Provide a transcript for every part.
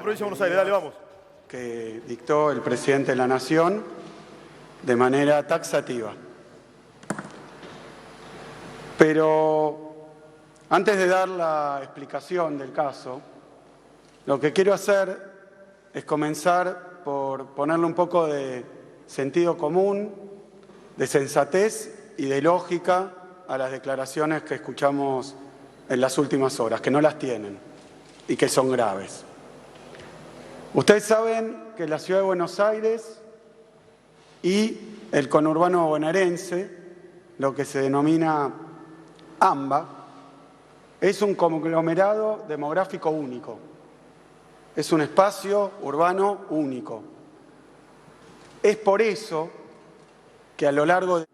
Provincia de Buenos Aires, dale, vamos. Que dictó el presidente de la Nación de manera taxativa. Pero antes de dar la explicación del caso, lo que quiero hacer es comenzar por ponerle un poco de sentido común, de sensatez y de lógica a las declaraciones que escuchamos en las últimas horas, que no las tienen y que son graves. Ustedes saben que la Ciudad de Buenos Aires y el conurbano bonaerense, lo que se denomina AMBA, es un conglomerado demográfico único. Es un espacio urbano único. Es por eso que a lo largo de...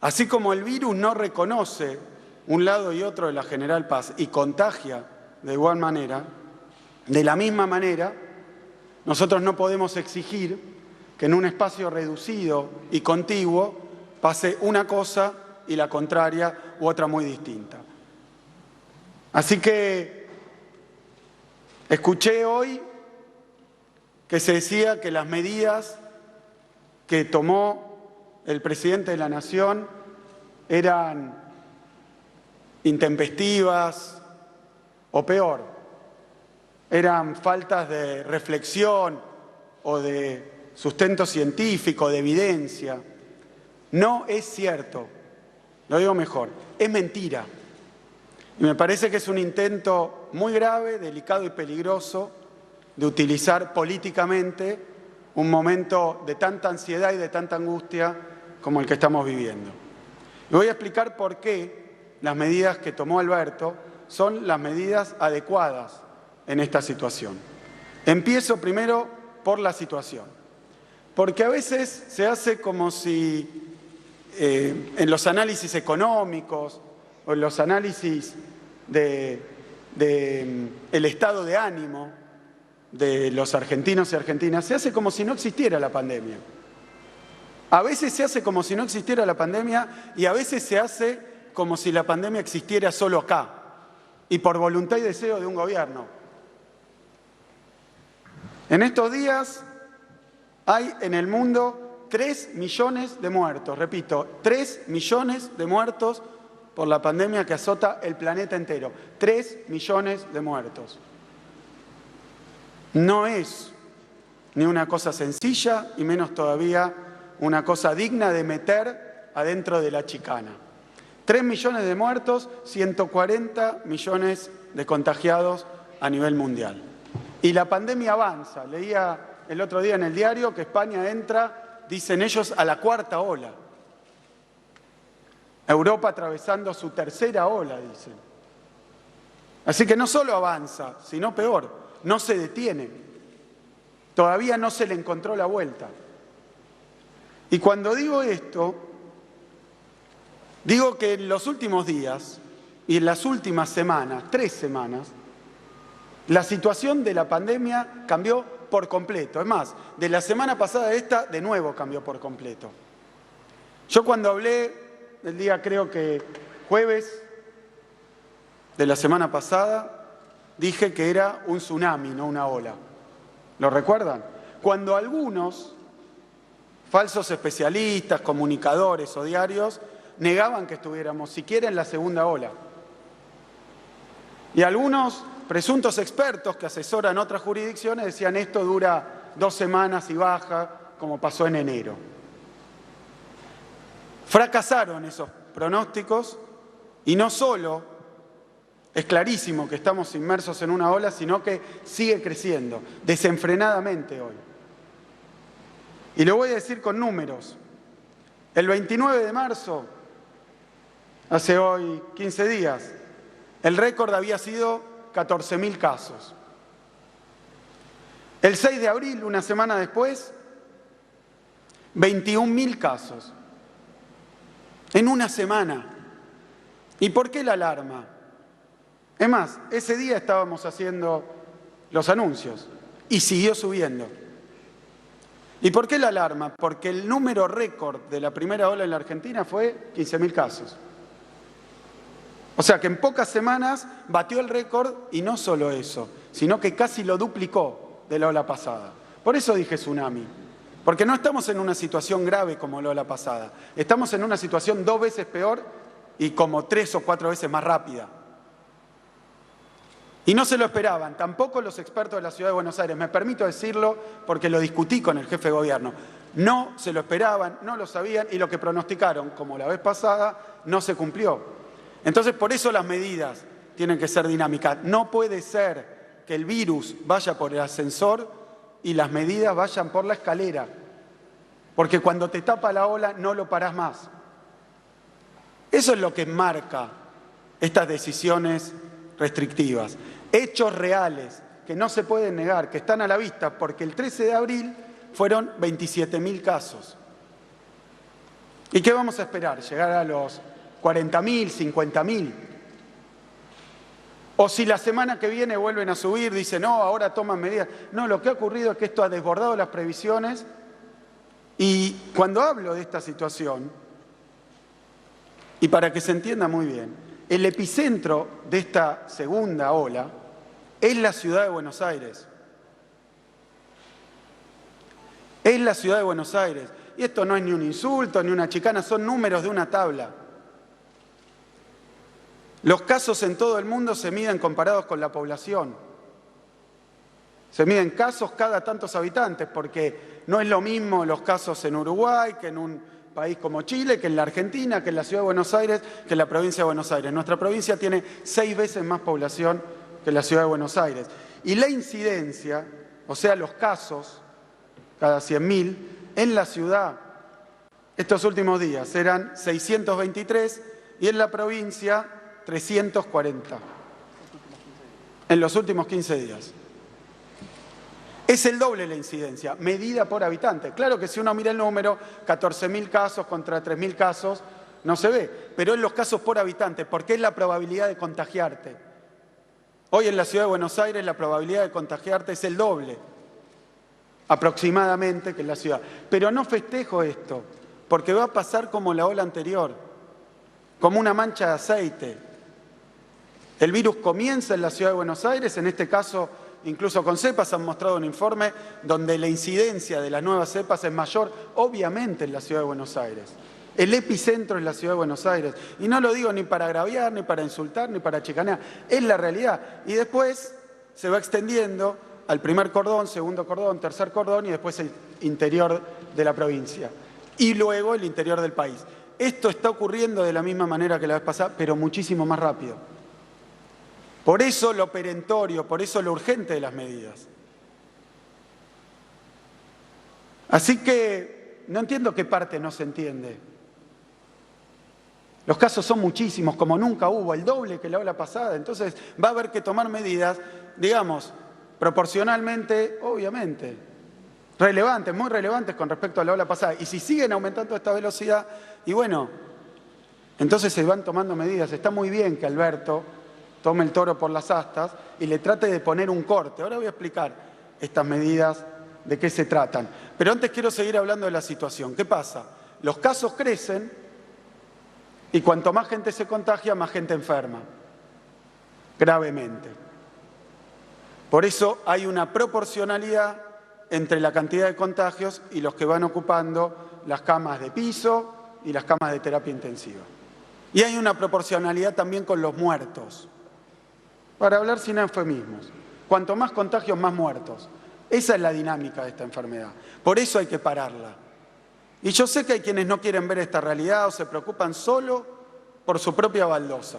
Así como el virus no reconoce un lado y otro de la General Paz y contagia de igual manera, de la misma manera, nosotros no podemos exigir que en un espacio reducido y contiguo pase una cosa y la contraria u otra muy distinta. Así que escuché hoy que se decía que las medidas que tomó el presidente de la Nación eran intempestivas o peor, eran faltas de reflexión o de sustento científico, de evidencia. No es cierto, lo digo mejor, es mentira. Y me parece que es un intento muy grave, delicado y peligroso de utilizar políticamente un momento de tanta ansiedad y de tanta angustia como el que estamos viviendo. Y voy a explicar por qué las medidas que tomó Alberto son las medidas adecuadas en esta situación. Empiezo primero por la situación, porque a veces se hace como si en los análisis económicos o en los análisis del estado de ánimo de los argentinos y argentinas, se hace como si no existiera la pandemia. A veces se hace como si no existiera la pandemia y a veces se hace como si la pandemia existiera solo acá y por voluntad y deseo de un gobierno. En estos días hay en el mundo 3 millones de muertos, repito, 3 millones de muertos por la pandemia que azota el planeta entero. 3 millones de muertos. No es ni una cosa sencilla y menos todavía una cosa digna de meter adentro de la chicana. 3 millones de muertos, 140 millones de contagiados a nivel mundial. Y la pandemia avanza. Leía el otro día en el diario que España entra, dicen ellos, a la 4ª ola. Europa atravesando su 3ª ola, dicen. Así que no solo avanza, sino peor, no se detiene. Todavía no se le encontró la vuelta. Y cuando digo esto, digo que en los últimos días y en las últimas semanas, 3 semanas, la situación de la pandemia cambió por completo. Es más, de la semana pasada a esta, de nuevo cambió por completo. Yo cuando hablé el día, creo que jueves de la semana pasada, dije que era un tsunami, no una ola. ¿Lo recuerdan? Cuando algunos falsos especialistas, comunicadores o diarios negaban que estuviéramos siquiera en la 2ª ola. Y algunos presuntos expertos que asesoran otras jurisdicciones decían esto dura 2 semanas y baja, como pasó en enero. Fracasaron esos pronósticos y no solo es clarísimo que estamos inmersos en una ola, sino que sigue creciendo desenfrenadamente hoy. Y lo voy a decir con números. El 29 de marzo, hace hoy 15 días, el récord había sido 14.000 casos. El 6 de abril, una semana después, 21.000 casos. En una semana. ¿Y por qué la alarma? Es más, ese día estábamos haciendo los anuncios y siguió subiendo. ¿Y por qué la alarma? Porque el número récord de la primera ola en la Argentina fue 15.000 casos. O sea que en pocas semanas batió el récord y no solo eso, sino que casi lo duplicó de la ola pasada. Por eso dije tsunami, porque no estamos en una situación grave como la ola pasada, estamos en una situación 2 veces peor y como 3 o 4 veces más rápida. Y no se lo esperaban, tampoco los expertos de la Ciudad de Buenos Aires, me permito decirlo porque lo discutí con el jefe de gobierno. No se lo esperaban, no lo sabían y lo que pronosticaron, como la vez pasada, no se cumplió. Entonces, por eso las medidas tienen que ser dinámicas. No puede ser que el virus vaya por el ascensor y las medidas vayan por la escalera, porque cuando te tapa la ola no lo parás más. Eso es lo que marca estas decisiones restrictivas. Hechos reales que no se pueden negar, que están a la vista, porque el 13 de abril fueron 27.000 casos. ¿Y qué vamos a esperar? ¿Llegar a los 40.000, 50.000? O si la semana que viene vuelven a subir, dicen, no, ahora toman medidas. No, lo que ha ocurrido es que esto ha desbordado las previsiones y cuando hablo de esta situación, y para que se entienda muy bien, el epicentro de esta segunda ola es la Ciudad de Buenos Aires. Es la Ciudad de Buenos Aires. Y esto no es ni un insulto, ni una chicana, son números de una tabla. Los casos en todo el mundo se miden comparados con la población. Se miden casos cada tantos habitantes, porque no es lo mismo los casos en Uruguay, que en un país como Chile, que en la Argentina, que en la Ciudad de Buenos Aires, que en la provincia de Buenos Aires. Nuestra provincia tiene 6 veces más población que la Ciudad de Buenos Aires. Y la incidencia, o sea, los casos, cada 100.000, en la ciudad, estos últimos días eran 623 y en la provincia 340 en los últimos 15 días. Es el doble la incidencia, medida por habitante. Claro que si uno mira el número, 14.000 casos contra 3.000 casos, no se ve, pero es los casos por habitante, porque es la probabilidad de contagiarte. Hoy en la Ciudad de Buenos Aires la probabilidad de contagiarte es el doble, aproximadamente, que en la ciudad. Pero no festejo esto, porque va a pasar como la ola anterior, como una mancha de aceite. El virus comienza en la Ciudad de Buenos Aires, en este caso, incluso con cepas han mostrado un informe donde la incidencia de las nuevas cepas es mayor, obviamente en la Ciudad de Buenos Aires. El epicentro es la Ciudad de Buenos Aires. Y no lo digo ni para agraviar, ni para insultar, ni para chicanear. Es la realidad. Y después se va extendiendo al primer cordón, segundo cordón, tercer cordón y después el interior de la provincia. Y luego el interior del país. Esto está ocurriendo de la misma manera que la vez pasada, pero muchísimo más rápido. Por eso lo perentorio, por eso lo urgente de las medidas. Así que no entiendo qué parte no se entiende. Los casos son muchísimos, como nunca hubo, el doble que la ola pasada. Entonces va a haber que tomar medidas, digamos, proporcionalmente, obviamente, relevantes, muy relevantes con respecto a la ola pasada. Y si siguen aumentando esta velocidad, y bueno, entonces se van tomando medidas. Está muy bien que Alberto tome el toro por las astas y le trate de poner un corte. Ahora voy a explicar estas medidas, de qué se tratan. Pero antes quiero seguir hablando de la situación. ¿Qué pasa? Los casos crecen y cuanto más gente se contagia, más gente enferma, gravemente. Por eso hay una proporcionalidad entre la cantidad de contagios y los que van ocupando las camas de piso y las camas de terapia intensiva. Y hay una proporcionalidad también con los muertos. Para hablar sin eufemismos, cuanto más contagios, más muertos. Esa es la dinámica de esta enfermedad. Por eso hay que pararla. Y yo sé que hay quienes no quieren ver esta realidad o se preocupan solo por su propia baldosa.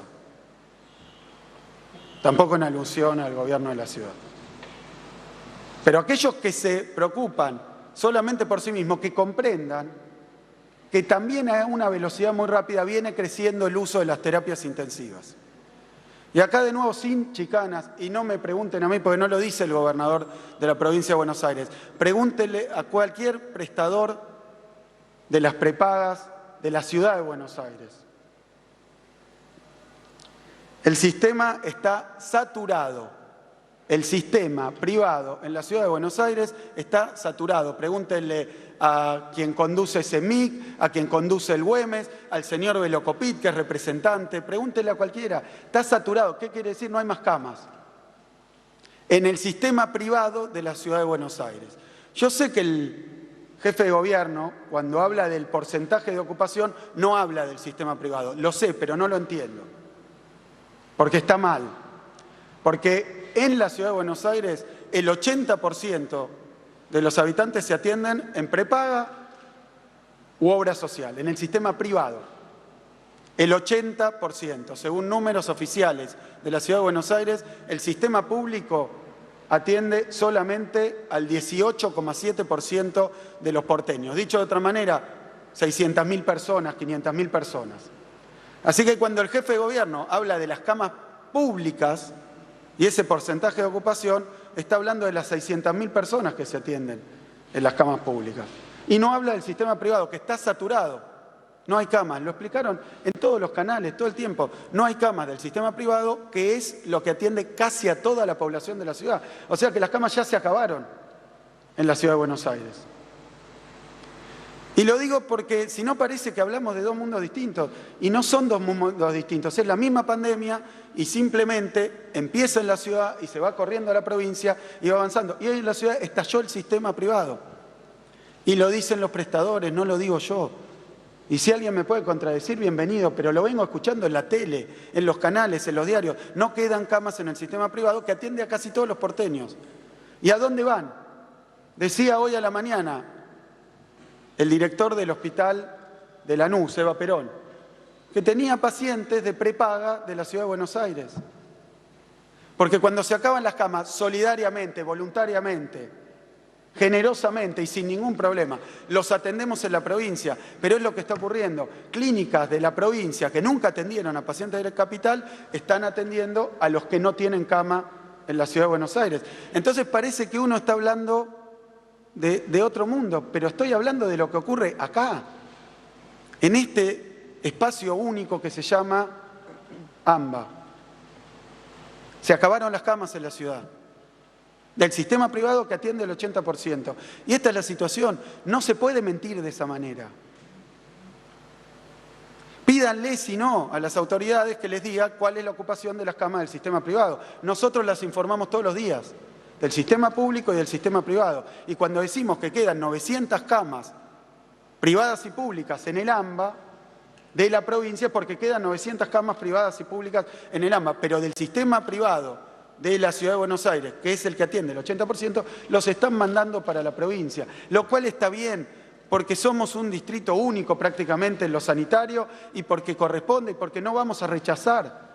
Tampoco en alusión al gobierno de la ciudad. Pero aquellos que se preocupan solamente por sí mismos, que comprendan que también a una velocidad muy rápida viene creciendo el uso de las terapias intensivas. Y acá de nuevo sin chicanas, y no me pregunten a mí porque no lo dice el gobernador de la provincia de Buenos Aires, pregúntenle a cualquier prestador de las prepagas de la ciudad de Buenos Aires. El sistema está saturado. el sistema privado en la ciudad de Buenos Aires está saturado. Pregúntenle a quien conduce CEMIC, a quien conduce el Güemes, al señor Velocopit, que es representante, pregúntenle a cualquiera. Está saturado. ¿Qué quiere decir? No hay más camas en el sistema privado de la ciudad de Buenos Aires. Yo sé que el jefe de gobierno, cuando habla del porcentaje de ocupación, no habla del sistema privado. Lo sé, pero no lo entiendo. Porque está mal. Porque en la ciudad de Buenos Aires el 80% de los habitantes se atienden en prepaga u obra social, en el sistema privado. El 80%, según números oficiales de la ciudad de Buenos Aires, el sistema público atiende solamente al 18,7% de los porteños. Dicho de otra manera, 600.000 personas, 500.000 personas. Así que cuando el jefe de gobierno habla de las camas públicas y ese porcentaje de ocupación, está hablando de las 600.000 personas que se atienden en las camas públicas. Y no habla del sistema privado, que está saturado. No hay camas, lo explicaron en todos los canales, todo el tiempo. No hay camas del sistema privado, que es lo que atiende casi a toda la población de la ciudad. O sea que las camas ya se acabaron en la ciudad de Buenos Aires. Y lo digo porque si no parece que hablamos de dos mundos distintos. Y no son dos mundos distintos, es la misma pandemia y simplemente empieza en la ciudad y se va corriendo a la provincia y va avanzando. Y hoy en la ciudad estalló el sistema privado. Y lo dicen los prestadores, no lo digo yo. Y si alguien me puede contradecir, bienvenido, pero lo vengo escuchando en la tele, en los canales, en los diarios. No quedan camas en el sistema privado que atiende a casi todos los porteños. ¿Y a dónde van? Decía hoy a la mañana el director del hospital de Lanús, Eva Perón, que tenía pacientes de prepaga de la ciudad de Buenos Aires. Porque cuando se acaban las camas, solidariamente, voluntariamente, generosamente y sin ningún problema, los atendemos en la provincia, pero es lo que está ocurriendo. Clínicas de la provincia que nunca atendieron a pacientes de la capital están atendiendo a los que no tienen cama en la ciudad de Buenos Aires. Entonces parece que uno está hablando de otro mundo, pero estoy hablando de lo que ocurre acá, en este espacio único que se llama AMBA. Se acabaron las camas en la ciudad, del sistema privado que atiende el 80%. Y esta es la situación, no se puede mentir de esa manera. Pídanle, si no, a las autoridades que les diga cuál es la ocupación de las camas del sistema privado. Nosotros las informamos todos los días, del sistema público y del sistema privado. Y cuando decimos que quedan 900 camas privadas y públicas en el AMBA de la provincia, porque quedan 900 camas privadas y públicas en el AMBA, pero del sistema privado de la ciudad de Buenos Aires, que es el que atiende el 80%, los están mandando para la provincia, lo cual está bien, porque somos un distrito único prácticamente en lo sanitario y porque corresponde y porque no vamos a rechazar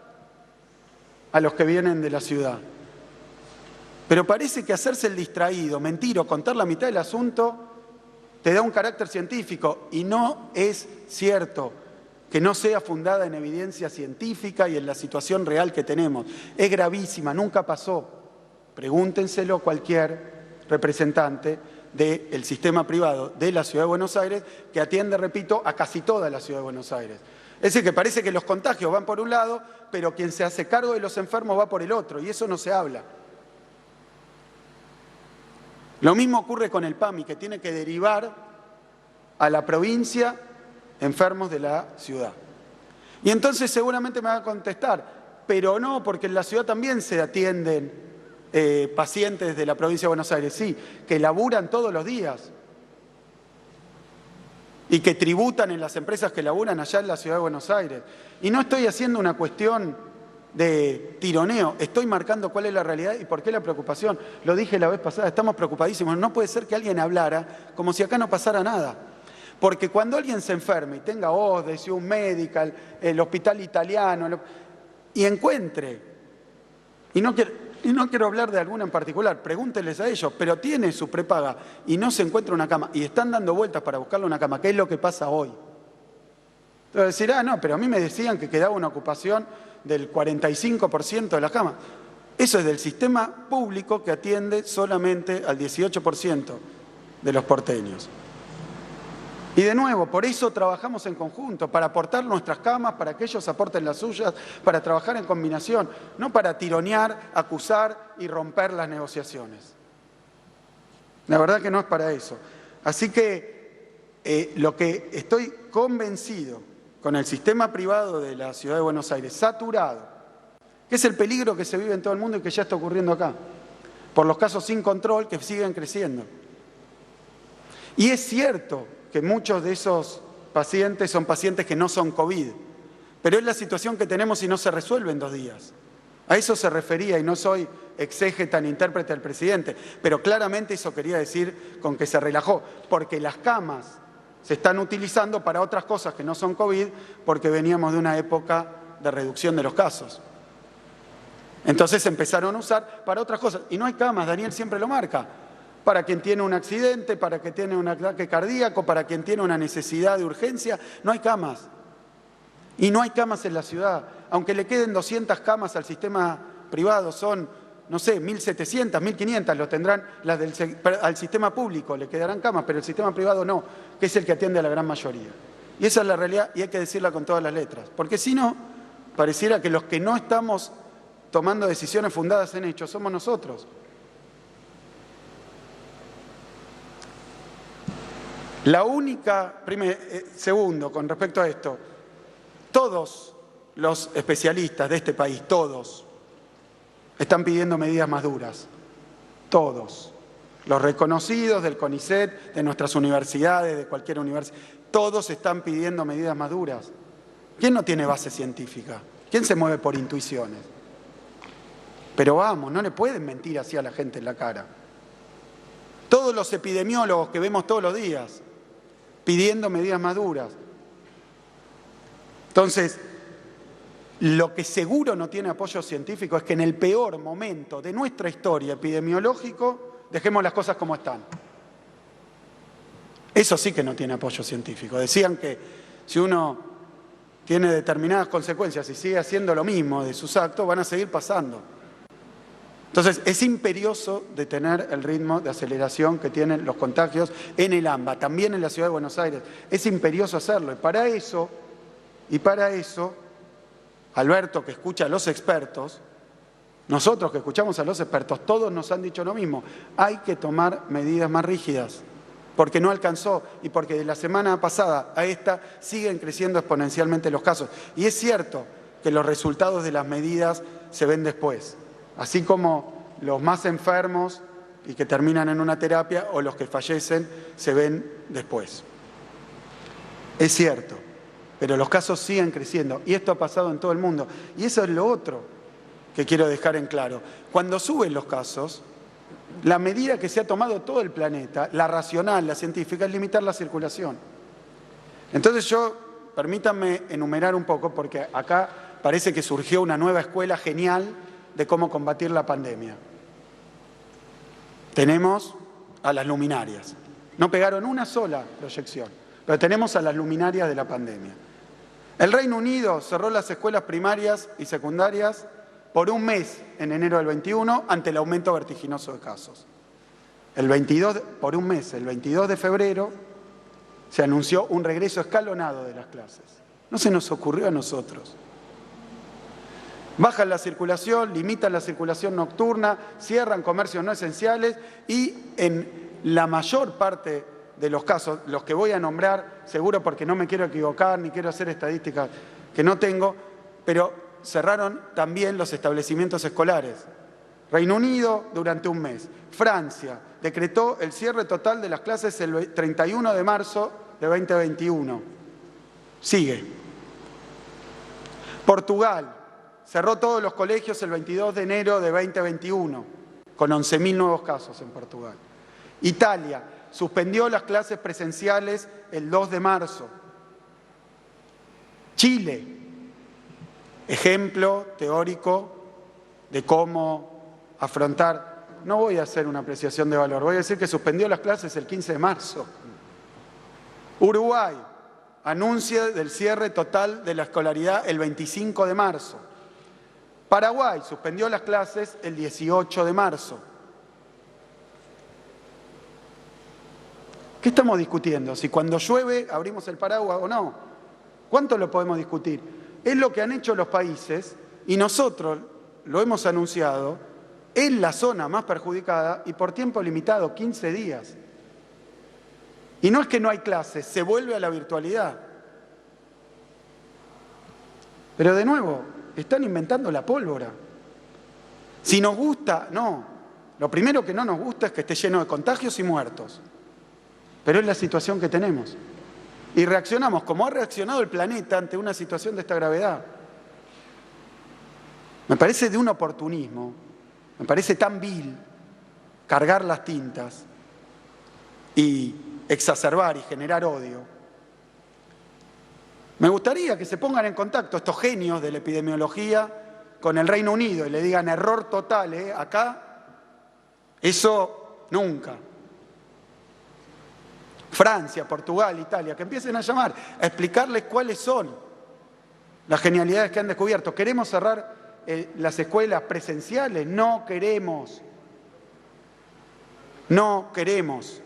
a los que vienen de la ciudad. Pero parece que hacerse el distraído, mentir o contar la mitad del asunto te da un carácter científico y no es cierto que no sea fundada en evidencia científica y en la situación real que tenemos. Es gravísima, nunca pasó. Pregúntenselo a cualquier representante del sistema privado de la Ciudad de Buenos Aires que atiende, repito, a casi toda la Ciudad de Buenos Aires. Es decir, que parece que los contagios van por un lado, pero quien se hace cargo de los enfermos va por el otro, y eso no se habla. Lo mismo ocurre con el PAMI, que tiene que derivar a la provincia enfermos de la ciudad. Y entonces seguramente me va a contestar, pero no, porque en la ciudad también se atienden pacientes de la provincia de Buenos Aires, sí, que laburan todos los días y que tributan en las empresas que laburan allá en la ciudad de Buenos Aires. Y no estoy haciendo una cuestión de tironeo, estoy marcando cuál es la realidad y por qué la preocupación. Lo dije la vez pasada, estamos preocupadísimos. No puede ser que alguien hablara como si acá no pasara nada. Porque cuando alguien se enferme y tenga OSDE, un Medical, el hospital italiano, y encuentre, y no quiero hablar de alguna en particular, pregúntenles a ellos, pero tiene su prepaga y no se encuentra una cama, y están dando vueltas para buscarle una cama, ¿qué es lo que pasa hoy? Entonces decir, no, pero a mí me decían que quedaba una ocupación del 45% de las camas. Eso es del sistema público que atiende solamente al 18% de los porteños. Y de nuevo, por eso trabajamos en conjunto, para aportar nuestras camas, para que ellos aporten las suyas, para trabajar en combinación, no para tironear, acusar y romper las negociaciones. La verdad que no es para eso. Así que lo que estoy convencido con el sistema privado de la Ciudad de Buenos Aires, saturado, que es el peligro que se vive en todo el mundo y que ya está ocurriendo acá, por los casos sin control que siguen creciendo. Y es cierto que muchos de esos pacientes son pacientes que no son COVID, pero es la situación que tenemos y no se resuelve en 2 días. A eso se refería, y no soy exégeta ni intérprete del presidente, pero claramente eso quería decir con que se relajó, porque las camas se están utilizando para otras cosas que no son COVID, porque veníamos de una época de reducción de los casos. Entonces se empezaron a usar para otras cosas, y no hay camas, Daniel siempre lo marca, para quien tiene un accidente, para quien tiene un ataque cardíaco, para quien tiene una necesidad de urgencia, no hay camas. Y no hay camas en la ciudad. Aunque le queden 200 camas al sistema privado, son, no sé, 1.700, 1.500, lo tendrán al sistema público, le quedarán camas, pero el sistema privado no, que es el que atiende a la gran mayoría. Y esa es la realidad y hay que decirla con todas las letras. Porque si no, pareciera que los que no estamos tomando decisiones fundadas en hechos somos nosotros. La única, segundo, con respecto a esto, todos los especialistas de este país, todos, están pidiendo medidas más duras. Todos. Los reconocidos del CONICET, de nuestras universidades, de cualquier universidad, todos están pidiendo medidas más duras. ¿Quién no tiene base científica? ¿Quién se mueve por intuiciones? Pero vamos, no le pueden mentir así a la gente en la cara. Todos los epidemiólogos que vemos todos los días pidiendo medidas más duras. Entonces, lo que seguro no tiene apoyo científico es que en el peor momento de nuestra historia epidemiológico dejemos las cosas como están. Eso sí que no tiene apoyo científico. Decían que si uno tiene determinadas consecuencias y sigue haciendo lo mismo de sus actos, van a seguir pasando. Entonces, es imperioso detener el ritmo de aceleración que tienen los contagios en el AMBA, también en la Ciudad de Buenos Aires. Es imperioso hacerlo. Y para eso, Alberto, que escucha a los expertos, nosotros que escuchamos a los expertos, todos nos han dicho lo mismo. Hay que tomar medidas más rígidas, porque no alcanzó y porque de la semana pasada a esta siguen creciendo exponencialmente los casos. Y es cierto que los resultados de las medidas se ven después. Así como los más enfermos y que terminan en una terapia o los que fallecen se ven después. Es cierto, pero los casos siguen creciendo y esto ha pasado en todo el mundo. Y eso es lo otro que quiero dejar en claro. Cuando suben los casos, la medida que se ha tomado todo el planeta, la racional, la científica, es limitar la circulación. Entonces permítanme enumerar un poco, porque acá parece que surgió una nueva escuela genial de cómo combatir la pandemia. Tenemos a las luminarias. No pegaron una sola proyección, pero tenemos a las luminarias de la pandemia. El Reino Unido cerró las escuelas primarias y secundarias por un mes en enero del 21 ante el aumento vertiginoso de casos. Por un mes, el 22 de febrero, se anunció un regreso escalonado de las clases. No se nos ocurrió a nosotros. Bajan la circulación, limitan la circulación nocturna, cierran comercios no esenciales y en la mayor parte de los casos, los que voy a nombrar, seguro porque no me quiero equivocar ni quiero hacer estadísticas que no tengo, pero cerraron también los establecimientos escolares. Reino Unido durante un mes. Francia decretó el cierre total de las clases el 31 de marzo de 2021. Sigue. Portugal cerró todos los colegios el 22 de enero de 2021, con 11.000 nuevos casos en Portugal. Italia suspendió las clases presenciales el 2 de marzo. Chile, ejemplo teórico de cómo afrontar. No voy a hacer una apreciación de valor, voy a decir que suspendió las clases el 15 de marzo. Uruguay anuncia del cierre total de la escolaridad el 25 de marzo. Paraguay suspendió las clases el 18 de marzo. ¿Qué estamos discutiendo? Si cuando llueve abrimos el paraguas o no. ¿Cuánto lo podemos discutir? Es lo que han hecho los países y nosotros lo hemos anunciado en la zona más perjudicada y por tiempo limitado, 15 días. Y no es que no hay clases, se vuelve a la virtualidad. Pero de nuevo, están inventando la pólvora. Si nos gusta, no. Lo primero que no nos gusta es que esté lleno de contagios y muertos. Pero es la situación que tenemos. Y reaccionamos como ha reaccionado el planeta ante una situación de esta gravedad. Me parece de un oportunismo, me parece tan vil cargar las tintas y exacerbar y generar odio. Me gustaría que se pongan en contacto estos genios de la epidemiología con el Reino Unido y le digan error total, acá, eso nunca. Francia, Portugal, Italia, que empiecen a llamar, a explicarles cuáles son las genialidades que han descubierto. ¿Queremos cerrar las escuelas presenciales? No queremos. No queremos.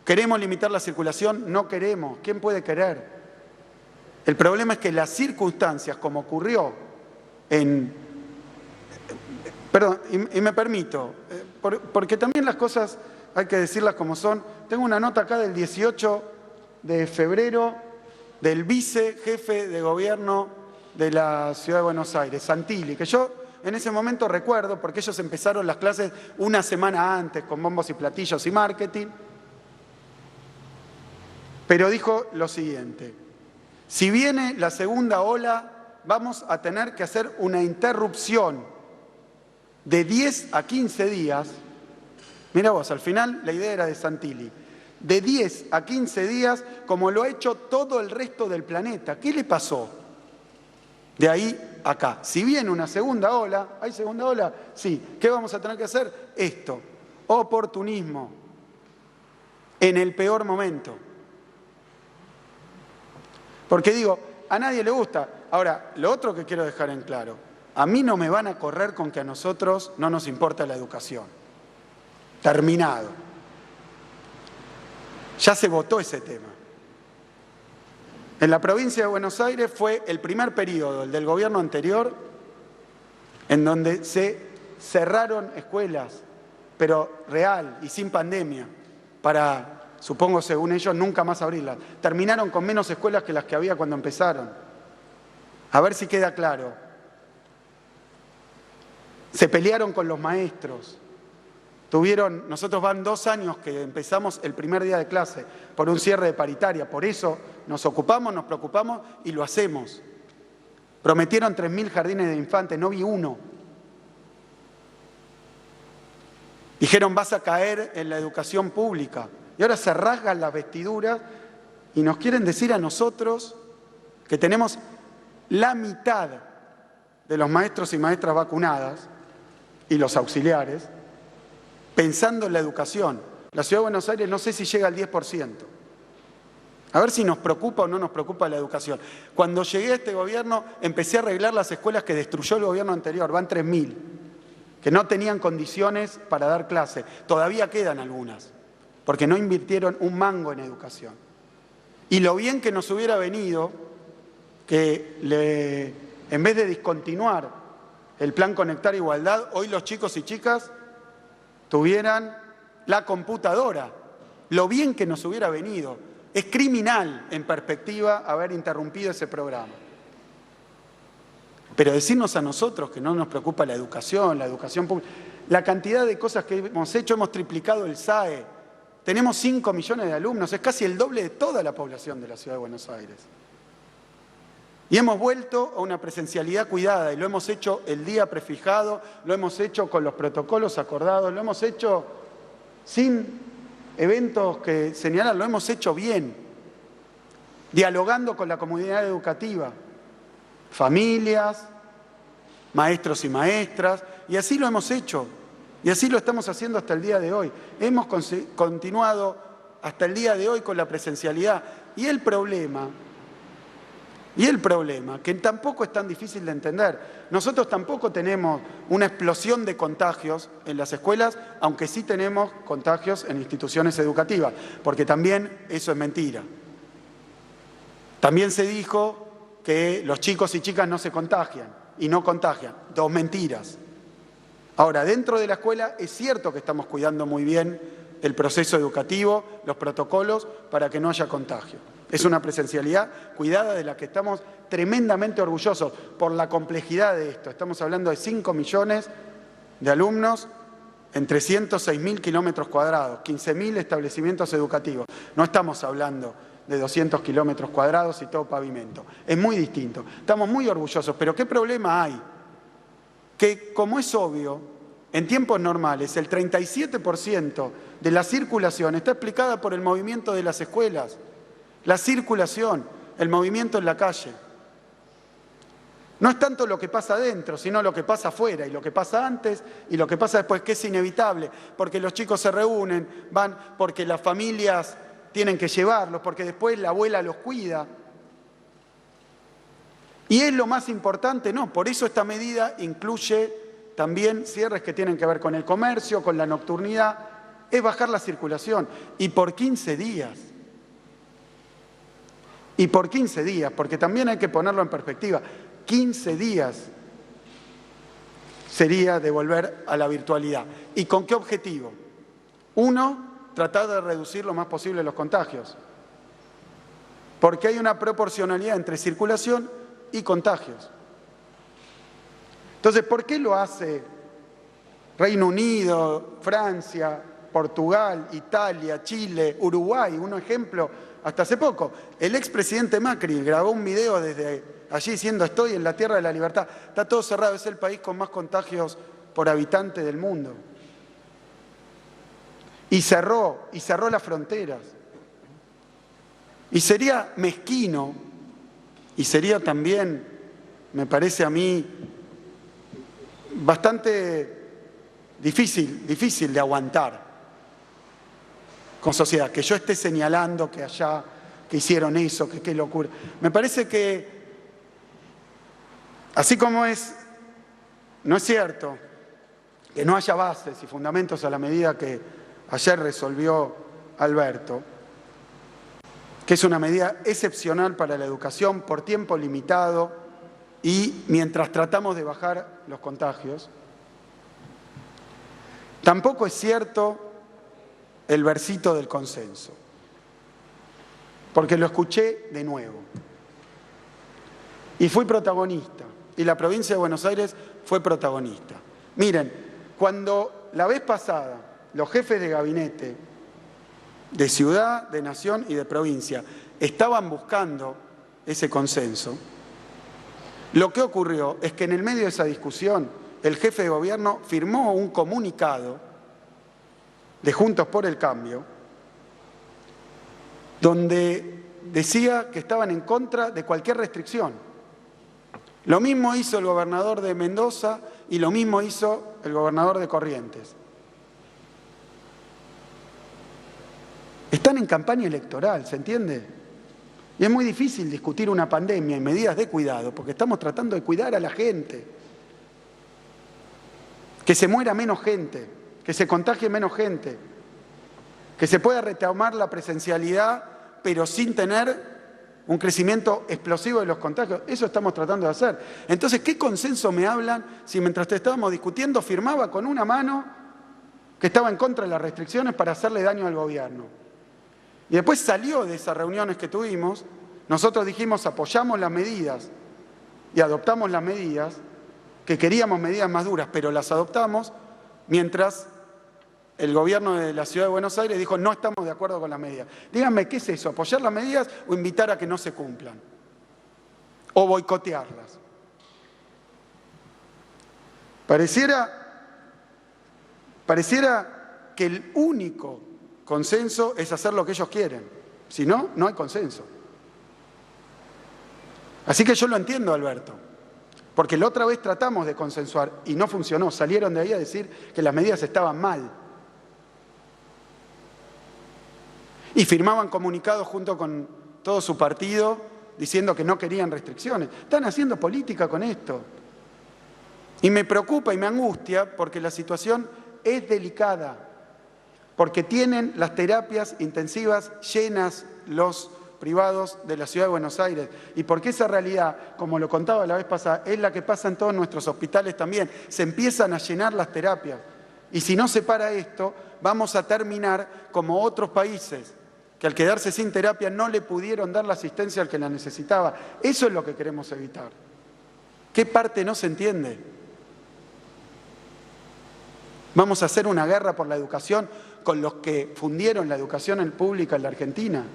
¿Queremos limitar la circulación? No queremos. ¿Quién puede querer? El problema es que las circunstancias, como ocurrió Perdón, y me permito, porque también las cosas hay que decirlas como son. Tengo una nota acá del 18 de febrero del vicejefe de gobierno de la Ciudad de Buenos Aires, Santilli, que yo en ese momento recuerdo, porque ellos empezaron las clases una semana antes con bombos y platillos y marketing, pero dijo lo siguiente: si viene la segunda ola, vamos a tener que hacer una interrupción de 10 a 15 días. Mira vos, al final la idea era de Santilli. De 10 a 15 días, como lo ha hecho todo el resto del planeta. ¿Qué le pasó? De ahí a acá. Si viene una segunda ola, ¿hay segunda ola? Sí. ¿Qué vamos a tener que hacer? Esto. Oportunismo. En el peor momento. Porque digo, a nadie le gusta. Ahora, lo otro que quiero dejar en claro, a mí no me van a correr con que a nosotros no nos importa la educación. Terminado. Ya se votó ese tema. En la provincia de Buenos Aires fue el primer periodo, el del gobierno anterior, en donde se cerraron escuelas, pero real y sin pandemia, para, supongo según ellos, nunca más abrirlas. Terminaron con menos escuelas que las que había cuando empezaron. A ver si queda claro. Se pelearon con los maestros. Nosotros van 2 años que empezamos el primer día de clase por un cierre de paritaria. Por eso nos ocupamos, nos preocupamos y lo hacemos. Prometieron 3.000 jardines de infantes, no vi uno. Dijeron, vas a caer en la educación pública. Y ahora se rasgan las vestiduras y nos quieren decir a nosotros que tenemos la mitad de los maestros y maestras vacunadas y los auxiliares, pensando en la educación. La Ciudad de Buenos Aires no sé si llega al 10%. A ver si nos preocupa o no nos preocupa la educación. Cuando llegué a este gobierno, empecé a arreglar las escuelas que destruyó el gobierno anterior, van 3.000, que no tenían condiciones para dar clase. Todavía quedan algunas, porque no invirtieron un mango en educación. Y lo bien que nos hubiera venido que en vez de discontinuar el plan Conectar Igualdad, hoy los chicos y chicas tuvieran la computadora. Lo bien que nos hubiera venido. Es criminal, en perspectiva, haber interrumpido ese programa. Pero decirnos a nosotros que no nos preocupa la educación pública, la cantidad de cosas que hemos hecho, hemos triplicado el SAE, tenemos 5 millones de alumnos, es casi el doble de toda la población de la Ciudad de Buenos Aires. Y hemos vuelto a una presencialidad cuidada y lo hemos hecho el día prefijado, lo hemos hecho con los protocolos acordados, lo hemos hecho sin eventos que señalar, lo hemos hecho bien, dialogando con la comunidad educativa, familias, maestros y maestras, y así lo hemos hecho, y así lo estamos haciendo hasta el día de hoy. Hemos continuado hasta el día de hoy con la presencialidad, y el problema Y el problema, que tampoco es tan difícil de entender, nosotros tampoco tenemos una explosión de contagios en las escuelas, aunque sí tenemos contagios en instituciones educativas, porque también eso es mentira. También se dijo que los chicos y chicas no se contagian, y no contagian. Dos mentiras. Ahora, dentro de la escuela es cierto que estamos cuidando muy bien el proceso educativo, los protocolos, para que no haya contagio. Es una presencialidad cuidada de la que estamos tremendamente orgullosos por la complejidad de esto. Estamos hablando de 5 millones de alumnos en 306.000 kilómetros cuadrados, 15.000 establecimientos educativos. No estamos hablando de 200 kilómetros cuadrados y todo pavimento. Es muy distinto. Estamos muy orgullosos, pero ¿qué problema hay? Que, como es obvio, en tiempos normales el 37% de la circulación está explicada por el movimiento de las escuelas. La circulación, el movimiento en la calle. No es tanto lo que pasa adentro, sino lo que pasa afuera, y lo que pasa antes y lo que pasa después, que es inevitable, porque los chicos se reúnen, van porque las familias tienen que llevarlos, porque después la abuela los cuida. Y es lo más importante, no, por eso esta medida incluye también cierres que tienen que ver con el comercio, con la nocturnidad, es bajar la circulación, y por 15 días. Y por 15 días, porque también hay que ponerlo en perspectiva, 15 días sería de volver a la virtualidad. ¿Y con qué objetivo? Uno, tratar de reducir lo más posible los contagios, porque hay una proporcionalidad entre circulación y contagios. Entonces, ¿por qué lo hace Reino Unido, Francia, Portugal, Italia, Chile, Uruguay? Un ejemplo, hasta hace poco, el expresidente Macri grabó un video desde allí diciendo: estoy en la tierra de la libertad. Está todo cerrado, es el país con más contagios por habitante del mundo. Y cerró las fronteras. Y sería mezquino, y sería también, me parece a mí, bastante difícil de aguantar con sociedad, que yo esté señalando que allá, que hicieron eso, que qué locura. Me parece que, así como no es cierto que no haya bases y fundamentos a la medida que ayer resolvió Alberto, que es una medida excepcional para la educación por tiempo limitado y mientras tratamos de bajar los contagios, tampoco es cierto el versito del consenso, porque lo escuché de nuevo. Y fui protagonista, y la provincia de Buenos Aires fue protagonista. Miren, cuando la vez pasada los jefes de gabinete de ciudad, de nación y de provincia estaban buscando ese consenso, lo que ocurrió es que en el medio de esa discusión el jefe de gobierno firmó un comunicado de Juntos por el Cambio, donde decía que estaban en contra de cualquier restricción. Lo mismo hizo el gobernador de Mendoza y lo mismo hizo el gobernador de Corrientes. Están en campaña electoral, ¿se entiende? Y es muy difícil discutir una pandemia y medidas de cuidado, porque estamos tratando de cuidar a la gente. Que se muera menos gente, que se contagie menos gente, que se pueda retomar la presencialidad, pero sin tener un crecimiento explosivo de los contagios. Eso estamos tratando de hacer. Entonces, ¿qué consenso me hablan si mientras te estábamos discutiendo firmaba con una mano que estaba en contra de las restricciones para hacerle daño al gobierno? Y después salió de esas reuniones que tuvimos, nosotros dijimos apoyamos las medidas y adoptamos las medidas, que queríamos medidas más duras, pero las adoptamos, mientras el gobierno de la Ciudad de Buenos Aires dijo no estamos de acuerdo con las medidas. Díganme, ¿qué es eso? ¿Apoyar las medidas o invitar a que no se cumplan? ¿O boicotearlas? Pareciera que el único consenso es hacer lo que ellos quieren. Si no, no hay consenso. Así que yo lo entiendo, Alberto. Porque la otra vez tratamos de consensuar y no funcionó. Salieron de ahí a decir que las medidas estaban mal. Y firmaban comunicados junto con todo su partido diciendo que no querían restricciones. Están haciendo política con esto. Y me preocupa y me angustia porque la situación es delicada, porque tienen las terapias intensivas llenas los privados de la Ciudad de Buenos Aires, y porque esa realidad, como lo contaba la vez pasada, es la que pasa en todos nuestros hospitales también. Se empiezan a llenar las terapias, y si no se para esto, vamos a terminar como otros países, que al quedarse sin terapia no le pudieron dar la asistencia al que la necesitaba. Eso es lo que queremos evitar. ¿Qué parte no se entiende? Vamos a hacer una guerra por la educación con los que fundieron la educación pública en la Argentina.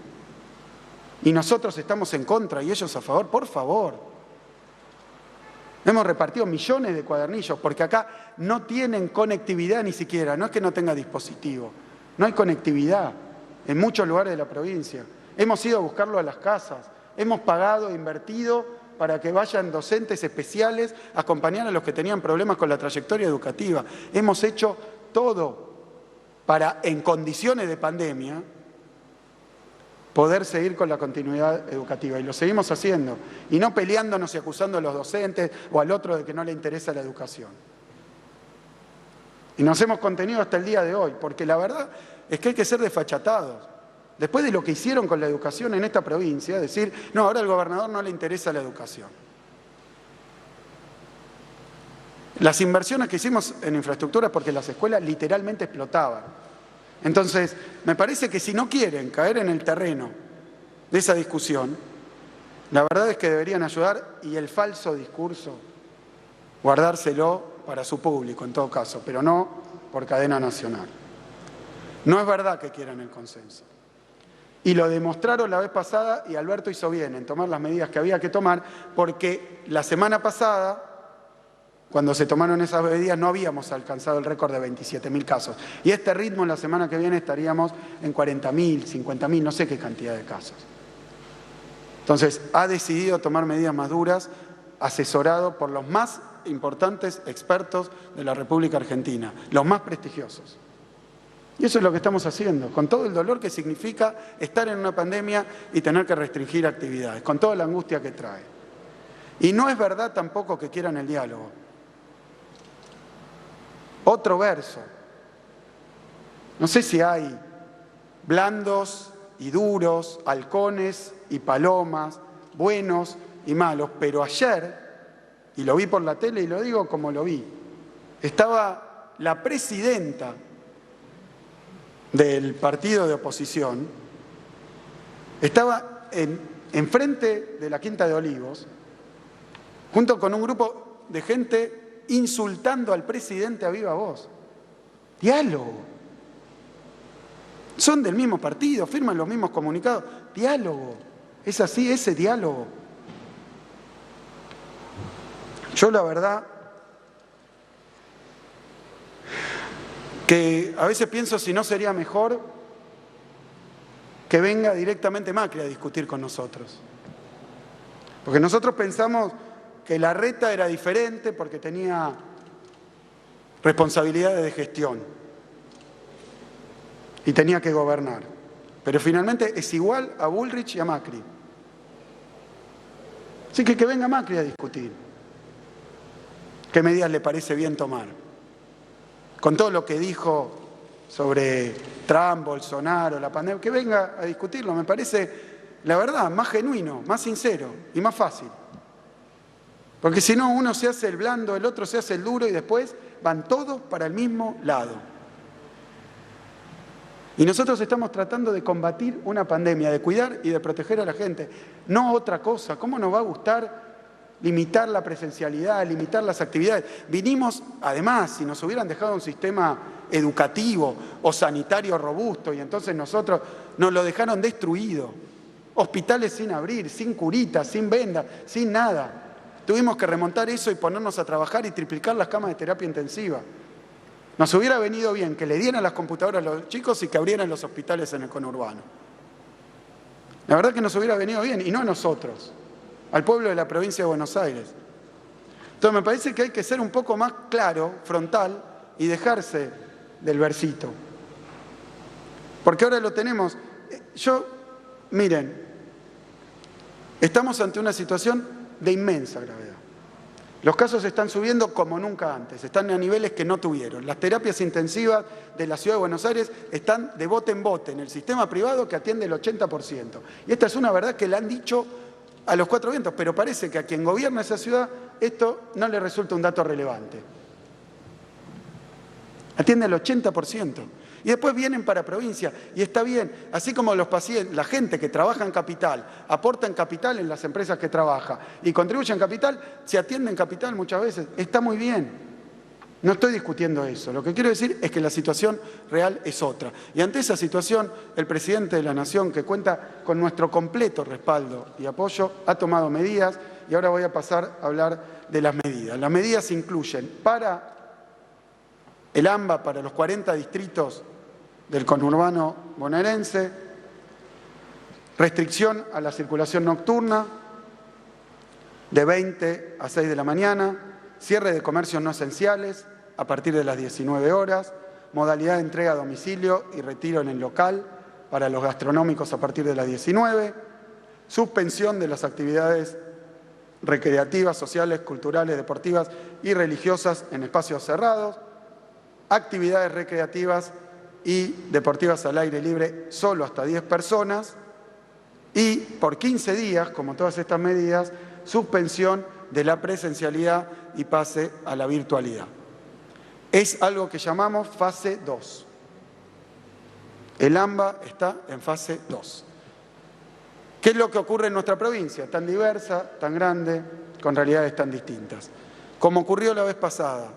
Y nosotros estamos en contra y ellos a favor. Por favor. Hemos repartido millones de cuadernillos porque acá no tienen conectividad ni siquiera. No es que no tenga dispositivo. No hay conectividad en muchos lugares de la provincia. Hemos ido a buscarlo a las casas. Hemos pagado, invertido para que vayan docentes especiales a acompañar a los que tenían problemas con la trayectoria educativa. Hemos hecho todo para, en condiciones de pandemia, poder seguir con la continuidad educativa. Y lo seguimos haciendo. Y no peleándonos y acusando a los docentes o al otro de que no le interesa la educación. Y nos hemos contenido hasta el día de hoy, porque la verdad es que hay que ser desfachatados. Después de lo que hicieron con la educación en esta provincia, decir, no, ahora al gobernador no le interesa la educación. Las inversiones que hicimos en infraestructura porque las escuelas literalmente explotaban. Entonces, me parece que si no quieren caer en el terreno de esa discusión, la verdad es que deberían ayudar y el falso discurso guardárselo para su público en todo caso, pero no por cadena nacional. No es verdad que quieran el consenso. Y lo demostraron la vez pasada y Alberto hizo bien en tomar las medidas que había que tomar porque la semana pasada, cuando se tomaron esas medidas, no habíamos alcanzado el récord de 27.000 casos. Y este ritmo en la semana que viene estaríamos en 40.000, 50.000, no sé qué cantidad de casos. Entonces, ha decidido tomar medidas más duras, asesorado por los más importantes expertos de la República Argentina, los más prestigiosos. Y eso es lo que estamos haciendo, con todo el dolor que significa estar en una pandemia y tener que restringir actividades, con toda la angustia que trae. Y no es verdad tampoco que quieran el diálogo. Otro verso. No sé si hay blandos y duros, halcones y palomas, buenos y malos, pero ayer, y lo vi por la tele y lo digo como lo vi, estaba la presidenta del partido de oposición, estaba enfrente de la Quinta de Olivos, junto con un grupo de gente insultando al presidente a viva voz. Diálogo. Son del mismo partido, firman los mismos comunicados. Diálogo. Es así, ese diálogo. Yo la verdad que a veces pienso si no sería mejor que venga directamente Macri a discutir con nosotros. Porque nosotros pensamos que Larreta era diferente porque tenía responsabilidades de gestión y tenía que gobernar. Pero finalmente es igual a Bullrich y a Macri. Así que venga Macri a discutir. ¿Qué medidas le parece bien tomar? Con todo lo que dijo sobre Trump, Bolsonaro, la pandemia, que venga a discutirlo, me parece, la verdad, más genuino, más sincero y más fácil. Porque si no, uno se hace el blando, el otro se hace el duro y después van todos para el mismo lado. Y nosotros estamos tratando de combatir una pandemia, de cuidar y de proteger a la gente, no otra cosa. ¿Cómo nos va a gustar limitar la presencialidad, limitar las actividades? Vinimos, además, si nos hubieran dejado un sistema educativo o sanitario robusto y entonces nosotros nos lo dejaron destruido. Hospitales sin abrir, sin curitas, sin vendas, sin nada. Tuvimos que remontar eso y ponernos a trabajar y triplicar las camas de terapia intensiva. Nos hubiera venido bien que le dieran las computadoras a los chicos y que abrieran los hospitales en el conurbano. La verdad que nos hubiera venido bien, y no a nosotros, al pueblo de la provincia de Buenos Aires. Entonces me parece que hay que ser un poco más claro, frontal, y dejarse del versito. Porque ahora lo tenemos. Miren, Estamos ante una situación de inmensa gravedad. Los casos están subiendo como nunca antes, están a niveles que no tuvieron. Las terapias intensivas de la Ciudad de Buenos Aires están de bote en bote en el sistema privado que atiende el 80%. Y esta es una verdad que la han dicho a los cuatro vientos, pero parece que a quien gobierna esa ciudad esto no le resulta un dato relevante. Atiende el 80%. Y después vienen para provincia, y está bien, así como los pacientes, la gente que trabaja en capital, aporta en capital en las empresas que trabaja y contribuye en capital, se atiende en capital muchas veces, está muy bien. No estoy discutiendo eso, lo que quiero decir es que la situación real es otra. Y ante esa situación, el presidente de la Nación, que cuenta con nuestro completo respaldo y apoyo, ha tomado medidas, y ahora voy a pasar a hablar de las medidas. Las medidas incluyen para el AMBA, para los 40 distritos del conurbano bonaerense, restricción a la circulación nocturna de 20 a 6 de la mañana, cierre de comercios no esenciales a partir de las 19 horas, modalidad de entrega a domicilio y retiro en el local para los gastronómicos a partir de las 19, suspensión de las actividades recreativas, sociales, culturales, deportivas y religiosas en espacios cerrados, actividades recreativas y deportivas al aire libre solo hasta 10 personas y por 15 días, como todas estas medidas, suspensión de la presencialidad y pase a la virtualidad. Es algo que llamamos fase 2. El AMBA está en fase 2. ¿Qué es lo que ocurre en nuestra provincia? Tan diversa, tan grande, con realidades tan distintas. Como ocurrió la vez pasada,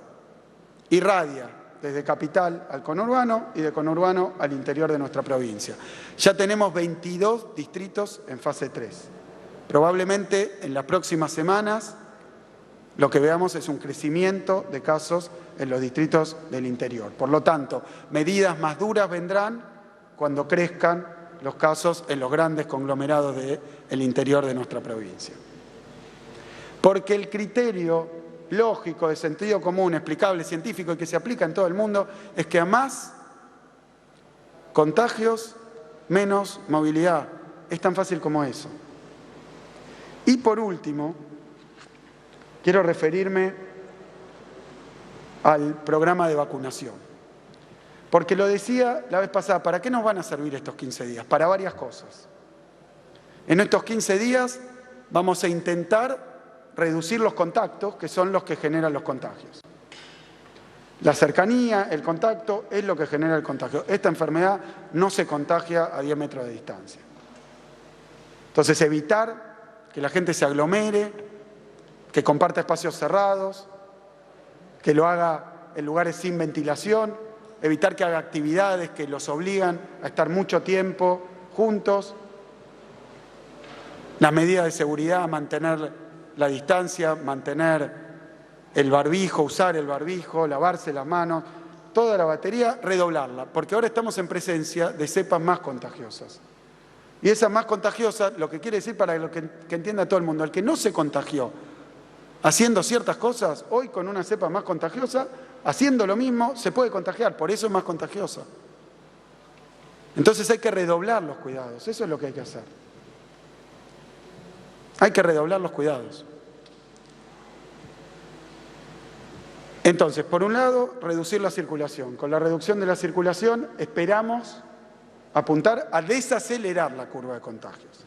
irradia desde capital al conurbano y de conurbano al interior de nuestra provincia. Ya tenemos 22 distritos en fase 3. Probablemente en las próximas semanas lo que veamos es un crecimiento de casos en los distritos del interior. Por lo tanto, medidas más duras vendrán cuando crezcan los casos en los grandes conglomerados del interior de nuestra provincia. Porque el criterio lógico, de sentido común, explicable, científico y que se aplica en todo el mundo, es que a más contagios, menos movilidad. Es tan fácil como eso. Y por último, quiero referirme al programa de vacunación. Porque lo decía la vez pasada, ¿para qué nos van a servir estos 15 días? Para varias cosas. En estos 15 días vamos a intentar reducir los contactos, que son los que generan los contagios. La cercanía, el contacto, es lo que genera el contagio. Esta enfermedad no se contagia a 10 metros de distancia. Entonces, evitar que la gente se aglomere, que comparta espacios cerrados, que lo haga en lugares sin ventilación, evitar que haga actividades que los obligan a estar mucho tiempo juntos, las medidas de seguridad, mantener la distancia, mantener el barbijo, usar el barbijo, lavarse las manos, toda la batería, redoblarla, porque ahora estamos en presencia de cepas más contagiosas. Y esas más contagiosas, lo que quiere decir para lo que entienda todo el mundo, el que no se contagió haciendo ciertas cosas, hoy con una cepa más contagiosa, haciendo lo mismo, se puede contagiar, por eso es más contagiosa. Entonces hay que redoblar los cuidados, eso es lo que hay que hacer. Hay que redoblar los cuidados. Entonces, por un lado, reducir la circulación. Con la reducción de la circulación esperamos apuntar a desacelerar la curva de contagios.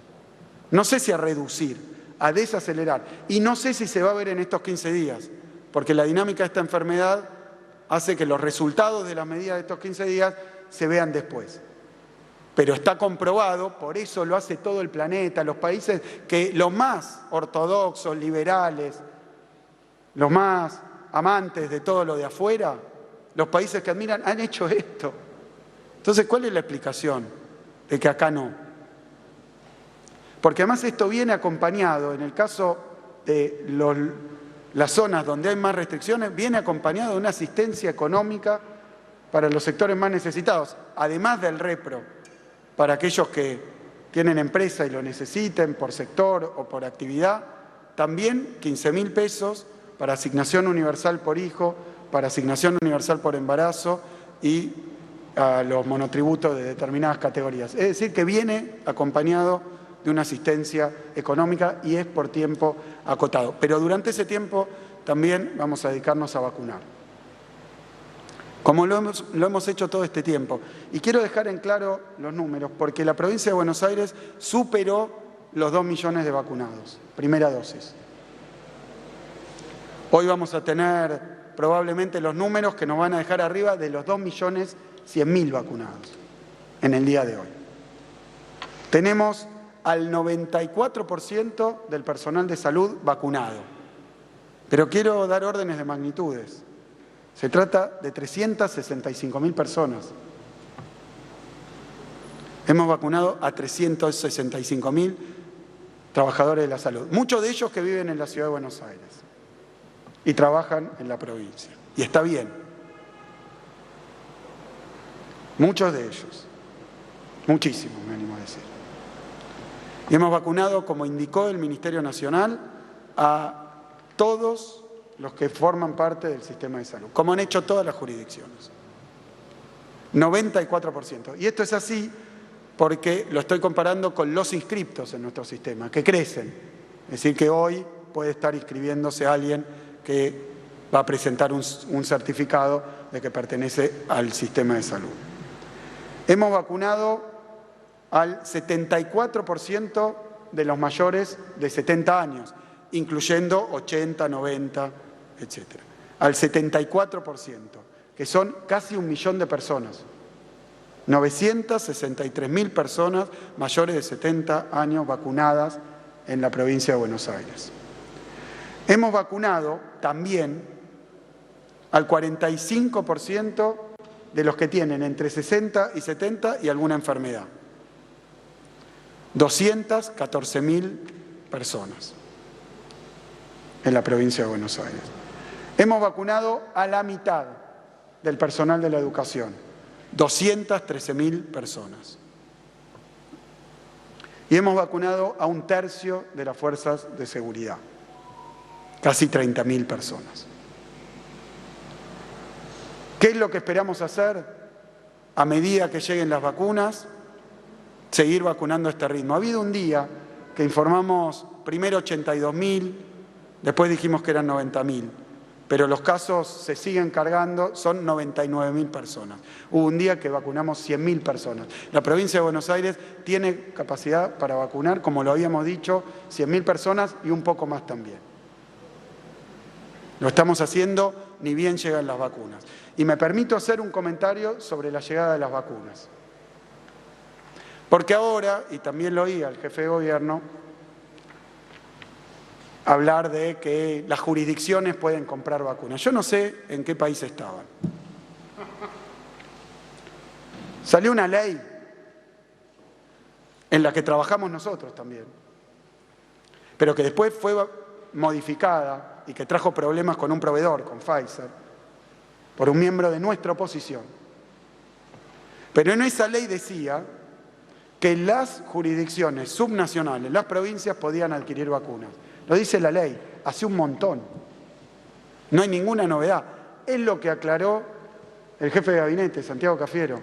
No sé si a reducir, a desacelerar. Y no sé si se va a ver en estos 15 días, porque la dinámica de esta enfermedad hace que los resultados de las medidas de estos 15 días se vean después. Pero está comprobado, por eso lo hace todo el planeta, los países que los más ortodoxos, liberales, los más amantes de todo lo de afuera, los países que admiran, han hecho esto. Entonces, ¿cuál es la explicación de que acá no? Porque además esto viene acompañado, en el caso de las zonas donde hay más restricciones, viene acompañado de una asistencia económica para los sectores más necesitados, además del repro, para aquellos que tienen empresa y lo necesiten por sector o por actividad, también 15.000 pesos para asignación universal por hijo, para asignación universal por embarazo y a los monotributos de determinadas categorías. Es decir, que viene acompañado de una asistencia económica y es por tiempo acotado. Pero durante ese tiempo también vamos a dedicarnos a vacunar, como lo hemos hecho todo este tiempo. Y quiero dejar en claro los números, porque la provincia de Buenos Aires superó los 2 millones de vacunados, primera dosis. Hoy vamos a tener probablemente los números que nos van a dejar arriba de los 2.100.000 vacunados en el día de hoy. Tenemos al 94% del personal de salud vacunado. Pero quiero dar órdenes de magnitudes. Se trata de 365.000 personas. Hemos vacunado a 365.000 trabajadores de la salud, muchos de ellos que viven en la ciudad de Buenos Aires y trabajan en la provincia. Y está bien. Muchos de ellos. Muchísimos, me animo a decir. Y hemos vacunado, como indicó el Ministerio Nacional, a todos los que forman parte del sistema de salud, como han hecho todas las jurisdicciones. 94%. Y esto es así porque lo estoy comparando con los inscriptos en nuestro sistema, que crecen. Es decir, que hoy puede estar inscribiéndose alguien que va a presentar un certificado de que pertenece al sistema de salud. Hemos vacunado al 74% de los mayores de 70 años, incluyendo 80, 90, etc. Al 74%, que son casi 1 millón de personas. 963.000 personas mayores de 70 años vacunadas en la provincia de Buenos Aires. Hemos vacunado también al 45% de los que tienen entre 60 y 70 y alguna enfermedad. 214.000 personas en la provincia de Buenos Aires. Hemos vacunado a la mitad del personal de la educación, 213.000 personas. Y hemos vacunado a 1/3 de las fuerzas de seguridad, casi 30.000 personas. ¿Qué es lo que esperamos hacer a medida que lleguen las vacunas? Seguir vacunando a este ritmo. Ha habido un día que informamos primero 82.000, después dijimos que eran 90.000, pero los casos se siguen cargando, son 99.000 personas. Hubo un día que vacunamos 100.000 personas. La provincia de Buenos Aires tiene capacidad para vacunar, como lo habíamos dicho, 100.000 personas y un poco más también. Lo estamos haciendo ni bien llegan las vacunas. Y me permito hacer un comentario sobre la llegada de las vacunas. Porque ahora, y también lo oí al jefe de gobierno, hablar de que las jurisdicciones pueden comprar vacunas. Yo no sé en qué país estaban. Salió una ley en la que trabajamos nosotros también, pero que después fue modificada y que trajo problemas con un proveedor, con Pfizer, por un miembro de nuestra oposición. Pero en esa ley decía que las jurisdicciones subnacionales, las provincias, podían adquirir vacunas. Lo dice la ley, hace un montón. No hay ninguna novedad. Es lo que aclaró el jefe de gabinete, Santiago Cafiero.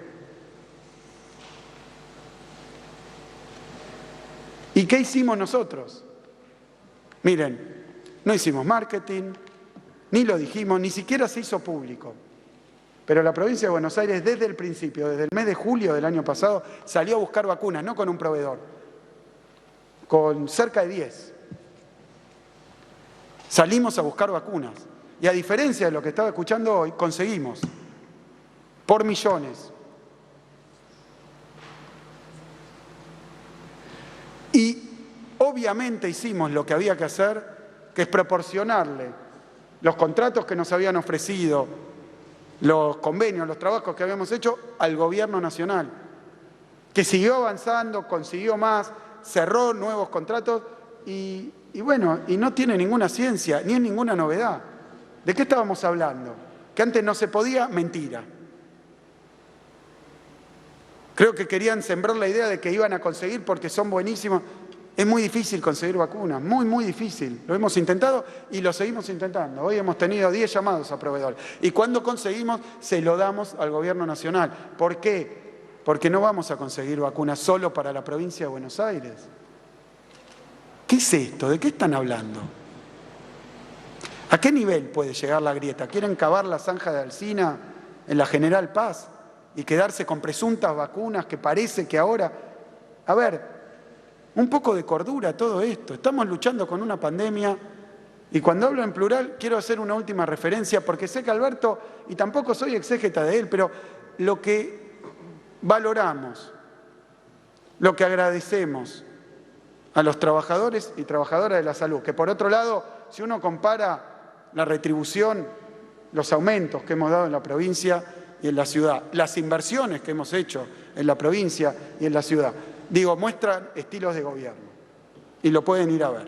¿Y qué hicimos nosotros? Miren, no hicimos marketing, ni lo dijimos, ni siquiera se hizo público. Pero la provincia de Buenos Aires, desde el principio, desde el mes de julio del año pasado, salió a buscar vacunas, no con un proveedor, con cerca de 10. Salimos a buscar vacunas. Y a diferencia de lo que estaba escuchando hoy, conseguimos, por millones. Y obviamente hicimos lo que había que hacer, que es proporcionarle los contratos que nos habían ofrecido, los convenios, los trabajos que habíamos hecho al gobierno nacional, que siguió avanzando, consiguió más, cerró nuevos contratos y bueno, y no tiene ninguna ciencia, ni es ninguna novedad. ¿De qué estábamos hablando? Que antes no se podía, mentira. Creo que querían sembrar la idea de que iban a conseguir porque son buenísimos. Es muy difícil conseguir vacunas, muy, muy difícil. Lo hemos intentado y lo seguimos intentando. Hoy hemos tenido 10 llamados a proveedores. Y cuando conseguimos, se lo damos al gobierno nacional. ¿Por qué? Porque no vamos a conseguir vacunas solo para la provincia de Buenos Aires. ¿Qué es esto? ¿De qué están hablando? ¿A qué nivel puede llegar la grieta? ¿Quieren cavar la zanja de Alsina en la General Paz y quedarse con presuntas vacunas que parece que ahora... A ver, un poco de cordura todo esto. Estamos luchando con una pandemia y cuando hablo en plural quiero hacer una última referencia porque sé que Alberto, y tampoco soy exégeta de él, pero lo que valoramos, lo que agradecemos a los trabajadores y trabajadoras de la salud, que por otro lado, si uno compara la retribución, los aumentos que hemos dado en la provincia y en la ciudad, las inversiones que hemos hecho en la provincia y en la ciudad, digo, muestran estilos de gobierno y lo pueden ir a ver.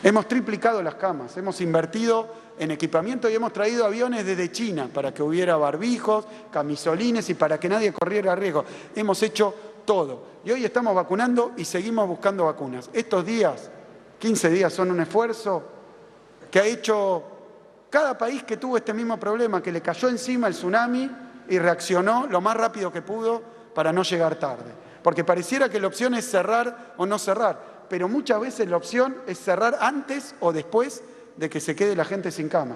Hemos triplicado las camas, hemos invertido en equipamiento y hemos traído aviones desde China para que hubiera barbijos, camisolines y para que nadie corriera riesgo. Hemos hecho todo. Y hoy estamos vacunando y seguimos buscando vacunas. Estos días, 15 días, son un esfuerzo que ha hecho cada país que tuvo este mismo problema, que le cayó encima el tsunami y reaccionó lo más rápido que pudo para no llegar tarde. Porque pareciera que la opción es cerrar o no cerrar, pero muchas veces la opción es cerrar antes o después de que se quede la gente sin cama.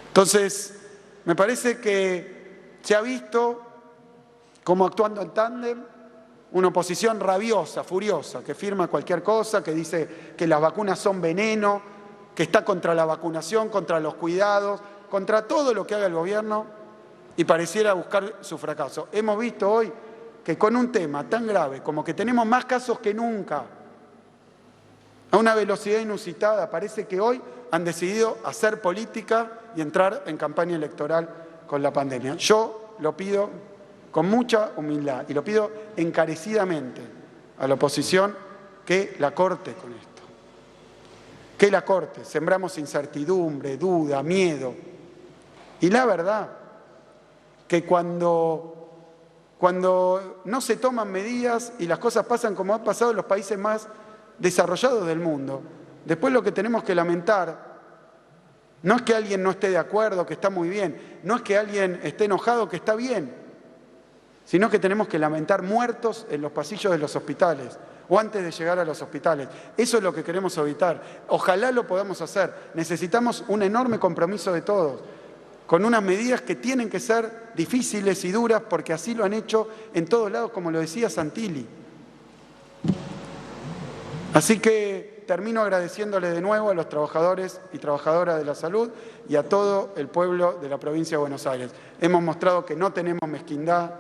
Entonces, me parece que se ha visto cómo actuando en tándem, una oposición rabiosa, furiosa, que firma cualquier cosa, que dice que las vacunas son veneno, que está contra la vacunación, contra los cuidados, contra todo lo que haga el gobierno y pareciera buscar su fracaso. Hemos visto hoy que con un tema tan grave como que tenemos más casos que nunca, a una velocidad inusitada, parece que hoy han decidido hacer política y entrar en campaña electoral con la pandemia. Yo lo pido con mucha humildad y lo pido encarecidamente a la oposición que la corte con esto. Que la corte. Sembramos incertidumbre, duda, miedo. Y la verdad que cuando no se toman medidas y las cosas pasan como ha pasado en los países más desarrollados del mundo, después lo que tenemos que lamentar no es que alguien no esté de acuerdo, que está muy bien, no es que alguien esté enojado, que está bien, sino que tenemos que lamentar muertos en los pasillos de los hospitales o antes de llegar a los hospitales. Eso es lo que queremos evitar. Ojalá lo podamos hacer. Necesitamos un enorme compromiso de todos, con unas medidas que tienen que ser difíciles y duras, porque así lo han hecho en todos lados, como lo decía Santilli. Así que termino agradeciéndole de nuevo a los trabajadores y trabajadoras de la salud y a todo el pueblo de la provincia de Buenos Aires. Hemos mostrado que no tenemos mezquindad,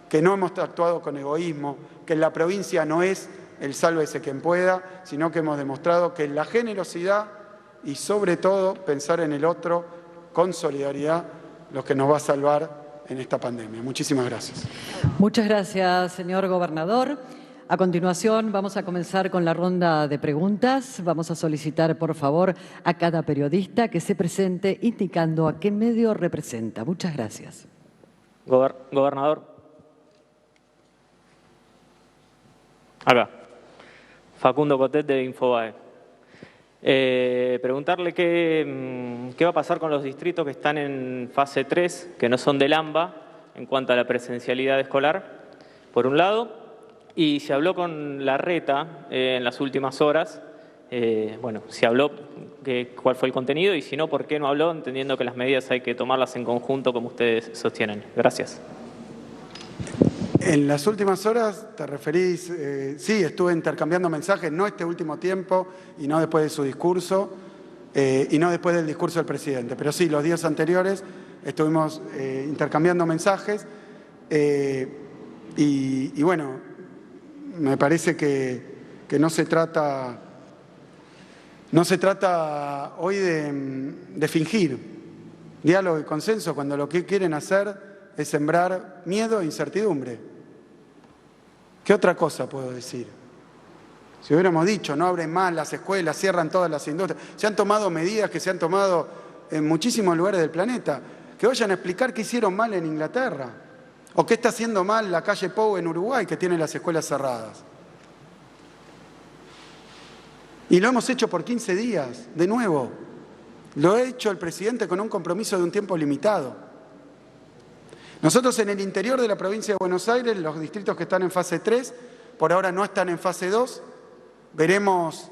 que no hemos actuado con egoísmo, que en la provincia no es el sálvese quien pueda, sino que hemos demostrado que la generosidad y sobre todo pensar en el otro con solidaridad lo que nos va a salvar en esta pandemia. Muchísimas gracias. Muchas gracias, señor gobernador. A continuación vamos a comenzar con la ronda de preguntas. Vamos a solicitar, por favor, a cada periodista que se presente indicando a qué medio representa. Muchas gracias. Gobernador. Acá. Facundo Cotet de Infobae. Preguntarle qué va a pasar con los distritos que están en fase 3, que no son del AMBA, en cuanto a la presencialidad escolar, por un lado. Y se habló con Larreta en las últimas horas. Bueno, se habló cuál fue el contenido y si no, ¿por qué no habló? Entendiendo que las medidas hay que tomarlas en conjunto, como ustedes sostienen. Gracias. En las últimas horas, ¿te referís? Sí, estuve intercambiando mensajes, no este último tiempo y no después de su discurso y no después del discurso del presidente. Pero sí, los días anteriores estuvimos intercambiando mensajes y bueno, me parece que no se trata hoy de fingir diálogo y consenso cuando lo que quieren hacer es sembrar miedo e incertidumbre. ¿Qué otra cosa puedo decir? Si hubiéramos dicho, no abren más las escuelas, cierran todas las industrias, se han tomado medidas que se han tomado en muchísimos lugares del planeta, que vayan a explicar qué hicieron mal en Inglaterra, o qué está haciendo mal la calle Pou en Uruguay, que tiene las escuelas cerradas. Y lo hemos hecho por 15 días, de nuevo. Lo ha hecho el presidente con un compromiso de un tiempo limitado. Nosotros en el interior de la provincia de Buenos Aires, los distritos que están en fase 3, por ahora no están en fase 2, veremos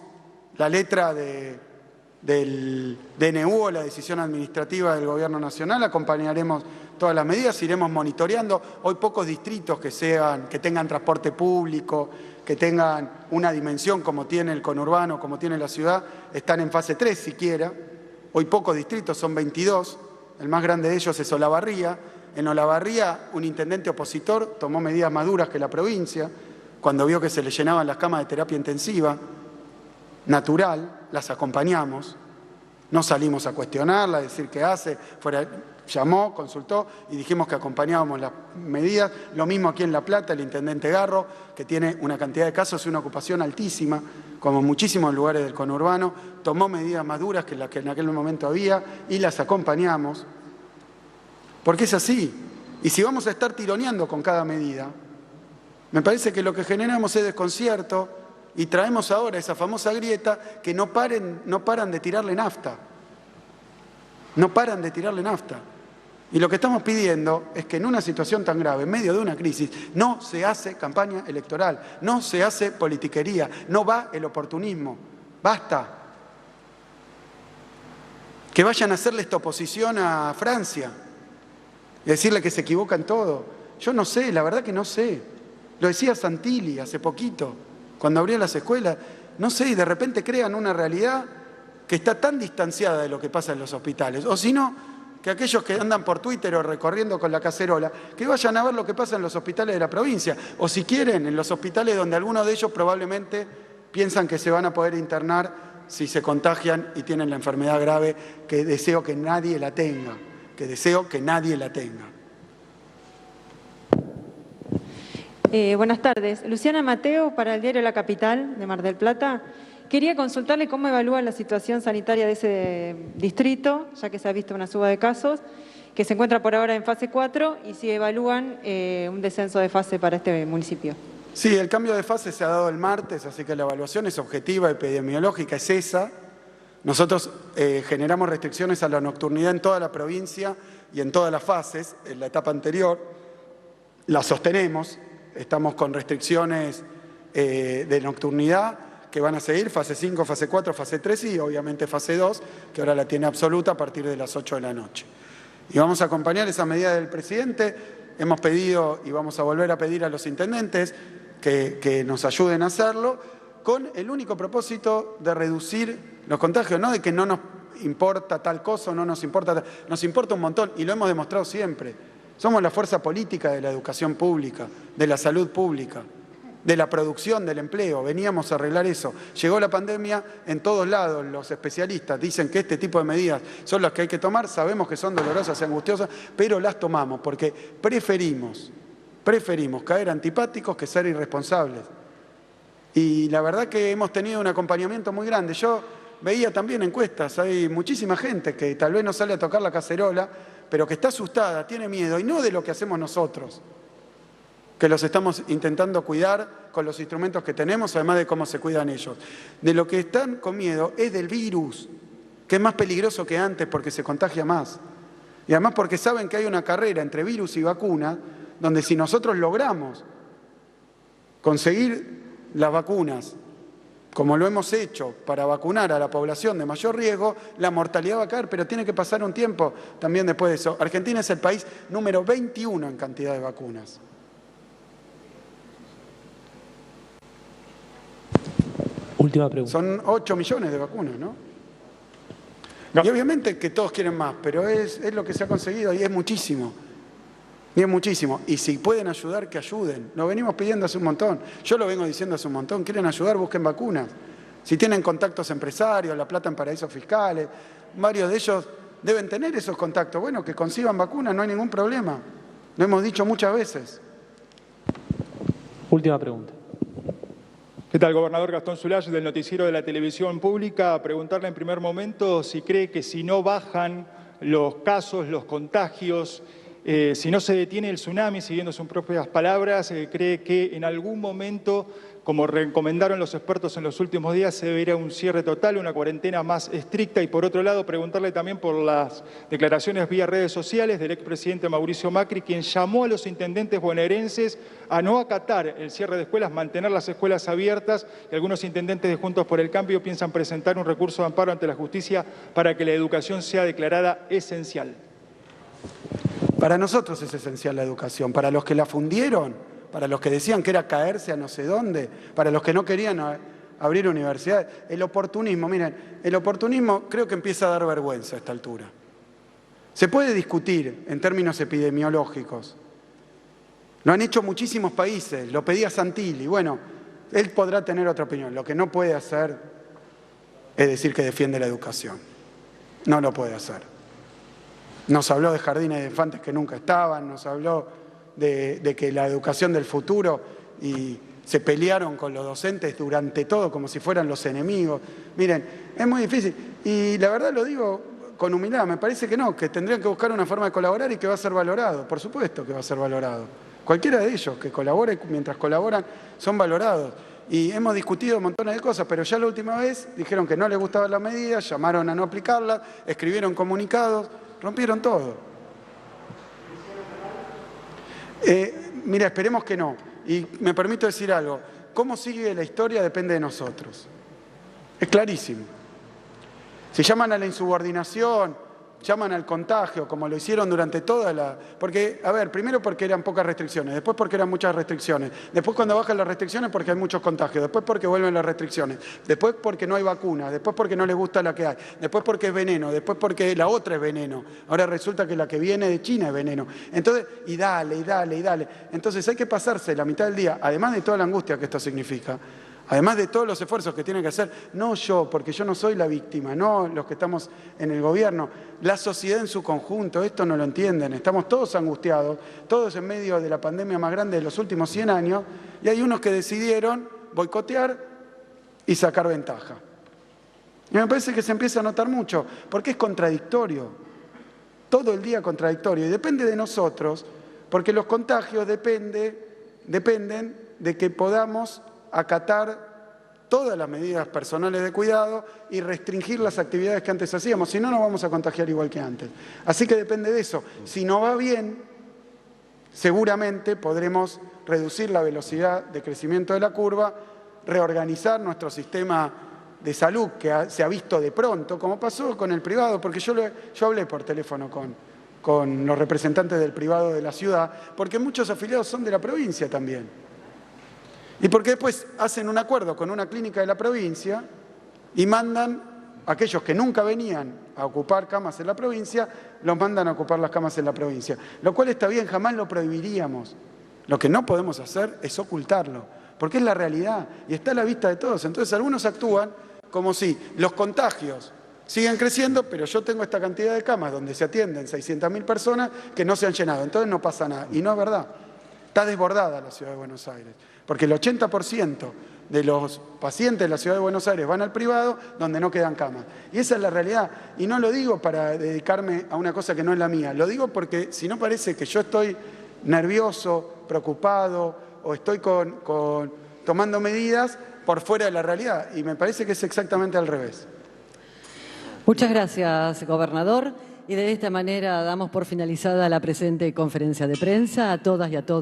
la letra del DNU o la decisión administrativa del Gobierno Nacional, acompañaremos todas las medidas, iremos monitoreando. Hoy pocos distritos que tengan transporte público, que tengan una dimensión como tiene el conurbano, como tiene la ciudad, están en fase 3 siquiera. Hoy pocos distritos, son 22, el más grande de ellos es Olavarría. En Olavarría, un intendente opositor tomó medidas más duras que la provincia, cuando vio que se le llenaban las camas de terapia intensiva, natural, las acompañamos, no salimos a cuestionarla, a decir qué hace, llamó, consultó y dijimos que acompañábamos las medidas. Lo mismo aquí en La Plata, el intendente Garro, que tiene una cantidad de casos y una ocupación altísima, como en muchísimos lugares del conurbano, tomó medidas más duras que las que en aquel momento había y las acompañamos. Porque es así. Y si vamos a estar tironeando con cada medida, me parece que lo que generamos es desconcierto y traemos ahora esa famosa grieta que no paran de tirarle nafta. No paran de tirarle nafta. Y lo que estamos pidiendo es que en una situación tan grave, en medio de una crisis, no se hace campaña electoral, no se hace politiquería, no va el oportunismo. Basta. Que vayan a hacerle esta oposición a Francia y decirle que se equivoca en todo. Yo no sé, la verdad que no sé. Lo decía Santilli hace poquito, cuando abrió las escuelas. No sé, y de repente crean una realidad que está tan distanciada de lo que pasa en los hospitales. O si no, que aquellos que andan por Twitter o recorriendo con la cacerola, que vayan a ver lo que pasa en los hospitales de la provincia. O si quieren, en los hospitales donde algunos de ellos probablemente piensan que se van a poder internar si se contagian y tienen la enfermedad grave, que deseo que nadie la tenga. Que deseo que nadie la tenga. Buenas tardes. Luciana Mateo, para el diario La Capital de Mar del Plata. Quería consultarle cómo evalúa la situación sanitaria de ese distrito, ya que se ha visto una suba de casos, que se encuentra por ahora en fase 4, y si evalúan un descenso de fase para este municipio. Sí, el cambio de fase se ha dado el martes, así que la evaluación es objetiva, epidemiológica, es esa. Nosotros generamos restricciones a la nocturnidad en toda la provincia y en todas las fases. En la etapa anterior la sostenemos, estamos con restricciones de nocturnidad que van a seguir, fase 5, fase 4, fase 3 y obviamente fase 2, que ahora la tiene absoluta a partir de las 8 de la noche. Y vamos a acompañar esa medida del presidente. Hemos pedido y vamos a volver a pedir a los intendentes que nos ayuden a hacerlo, con el único propósito de reducir los contagios, no de que no nos importa tal cosa o no nos importa, nos importa un montón y lo hemos demostrado siempre. Somos la fuerza política de la educación pública, de la salud pública, de la producción, del empleo. Veníamos a arreglar eso. Llegó la pandemia, en todos lados los especialistas dicen que este tipo de medidas son las que hay que tomar, sabemos que son dolorosas y angustiosas, pero las tomamos porque preferimos caer antipáticos que ser irresponsables. Y la verdad que hemos tenido un acompañamiento muy grande. Yo veía también encuestas, hay muchísima gente que tal vez no sale a tocar la cacerola, pero que está asustada, tiene miedo, y no de lo que hacemos nosotros, que los estamos intentando cuidar con los instrumentos que tenemos, además de cómo se cuidan ellos. De lo que están con miedo es del virus, que es más peligroso que antes porque se contagia más. Y además porque saben que hay una carrera entre virus y vacuna, donde si nosotros logramos conseguir las vacunas, como lo hemos hecho para vacunar a la población de mayor riesgo, la mortalidad va a caer, pero tiene que pasar un tiempo también después de eso. Argentina es el país número 21 en cantidad de vacunas. Última pregunta. Son 8 millones de vacunas, ¿no? Y obviamente que todos quieren más, pero es lo que se ha conseguido y es muchísimo. Y es muchísimo. Y si pueden ayudar, que ayuden. Lo venimos pidiendo hace un montón. Yo lo vengo diciendo hace un montón. ¿Quieren ayudar? Busquen vacunas. Si tienen contactos empresarios, La Plata en paraísos fiscales, varios de ellos deben tener esos contactos. Bueno, que consigan vacunas, no hay ningún problema. Lo hemos dicho muchas veces. Última pregunta. ¿Qué tal, gobernador? Gastón Zulay, del noticiero de la televisión pública. Preguntarle en primer momento si cree que si no bajan los casos, los contagios si no se detiene el tsunami, siguiendo sus propias palabras, cree que en algún momento, como recomendaron los expertos en los últimos días, se debería un cierre total, una cuarentena más estricta. Y por otro lado, preguntarle también por las declaraciones vía redes sociales del expresidente Mauricio Macri, quien llamó a los intendentes bonaerenses a no acatar el cierre de escuelas, mantener las escuelas abiertas. Y algunos intendentes de Juntos por el Cambio piensan presentar un recurso de amparo ante la justicia para que la educación sea declarada esencial. Para nosotros es esencial la educación. Para los que la fundieron, para los que decían que era caerse a no sé dónde, para los que no querían abrir universidades, el oportunismo, miren, el oportunismo creo que empieza a dar vergüenza a esta altura. Se puede discutir en términos epidemiológicos. Lo han hecho muchísimos países, lo pedía Santilli. Bueno, él podrá tener otra opinión. Lo que no puede hacer es decir que defiende la educación. No lo puede hacer. Nos habló de jardines de infantes que nunca estaban, nos habló de que la educación del futuro, y se pelearon con los docentes durante todo como si fueran los enemigos. Miren, es muy difícil. Y la verdad lo digo con humildad, me parece que no, que tendrían que buscar una forma de colaborar y que va a ser valorado. Por supuesto que va a ser valorado. Cualquiera de ellos que colabore, mientras colaboran, son valorados. Y hemos discutido montones de cosas, pero ya la última vez dijeron que no les gustaban las medidas, llamaron a no aplicarlas, escribieron comunicados, rompieron todo. Mira, esperemos que no. Y me permito decir algo. Cómo sigue la historia depende de nosotros. Es clarísimo. Si llaman a la insubordinación, llaman al contagio, como lo hicieron durante toda la... Porque, a ver, primero porque eran pocas restricciones, después porque eran muchas restricciones, después cuando bajan las restricciones porque hay muchos contagios, después porque vuelven las restricciones, después porque no hay vacunas, después porque no les gusta la que hay, después porque es veneno, después porque la otra es veneno, ahora resulta que la que viene de China es veneno. Entonces, y dale, y dale, y dale. Entonces hay que pasarse la mitad del día, además de toda la angustia que esto significa, además de todos los esfuerzos que tienen que hacer, no yo, porque yo no soy la víctima, no los que estamos en el gobierno, la sociedad en su conjunto, esto no lo entienden, estamos todos angustiados, todos en medio de la pandemia más grande de los últimos 100 años, y hay unos que decidieron boicotear y sacar ventaja. Y me parece que se empieza a notar mucho, porque es contradictorio, todo el día contradictorio, y depende de nosotros, porque los contagios dependen de que podamos acatar todas las medidas personales de cuidado y restringir las actividades que antes hacíamos, si no nos vamos a contagiar igual que antes. Así que depende de eso. Si no va bien, seguramente podremos reducir la velocidad de crecimiento de la curva, reorganizar nuestro sistema de salud que se ha visto de pronto, como pasó con el privado, porque yo hablé por teléfono con los representantes del privado de la ciudad, porque muchos afiliados son de la provincia también. Y porque después hacen un acuerdo con una clínica de la provincia y mandan a aquellos que nunca venían a ocupar camas en la provincia, los mandan a ocupar las camas en la provincia. Lo cual está bien, jamás lo prohibiríamos. Lo que no podemos hacer es ocultarlo, porque es la realidad y está a la vista de todos. Entonces algunos actúan como si los contagios siguen creciendo, pero yo tengo esta cantidad de camas donde se atienden 600.000 personas que no se han llenado, entonces no pasa nada. Y no es verdad. Está desbordada la Ciudad de Buenos Aires, porque el 80% de los pacientes de la Ciudad de Buenos Aires van al privado donde no quedan camas. Y esa es la realidad. Y no lo digo para dedicarme a una cosa que no es la mía, lo digo porque si no parece que yo estoy nervioso, preocupado o estoy tomando medidas por fuera de la realidad. Y me parece que es exactamente al revés. Muchas gracias, gobernador. Y de esta manera damos por finalizada la presente conferencia de prensa. A todas y a todos.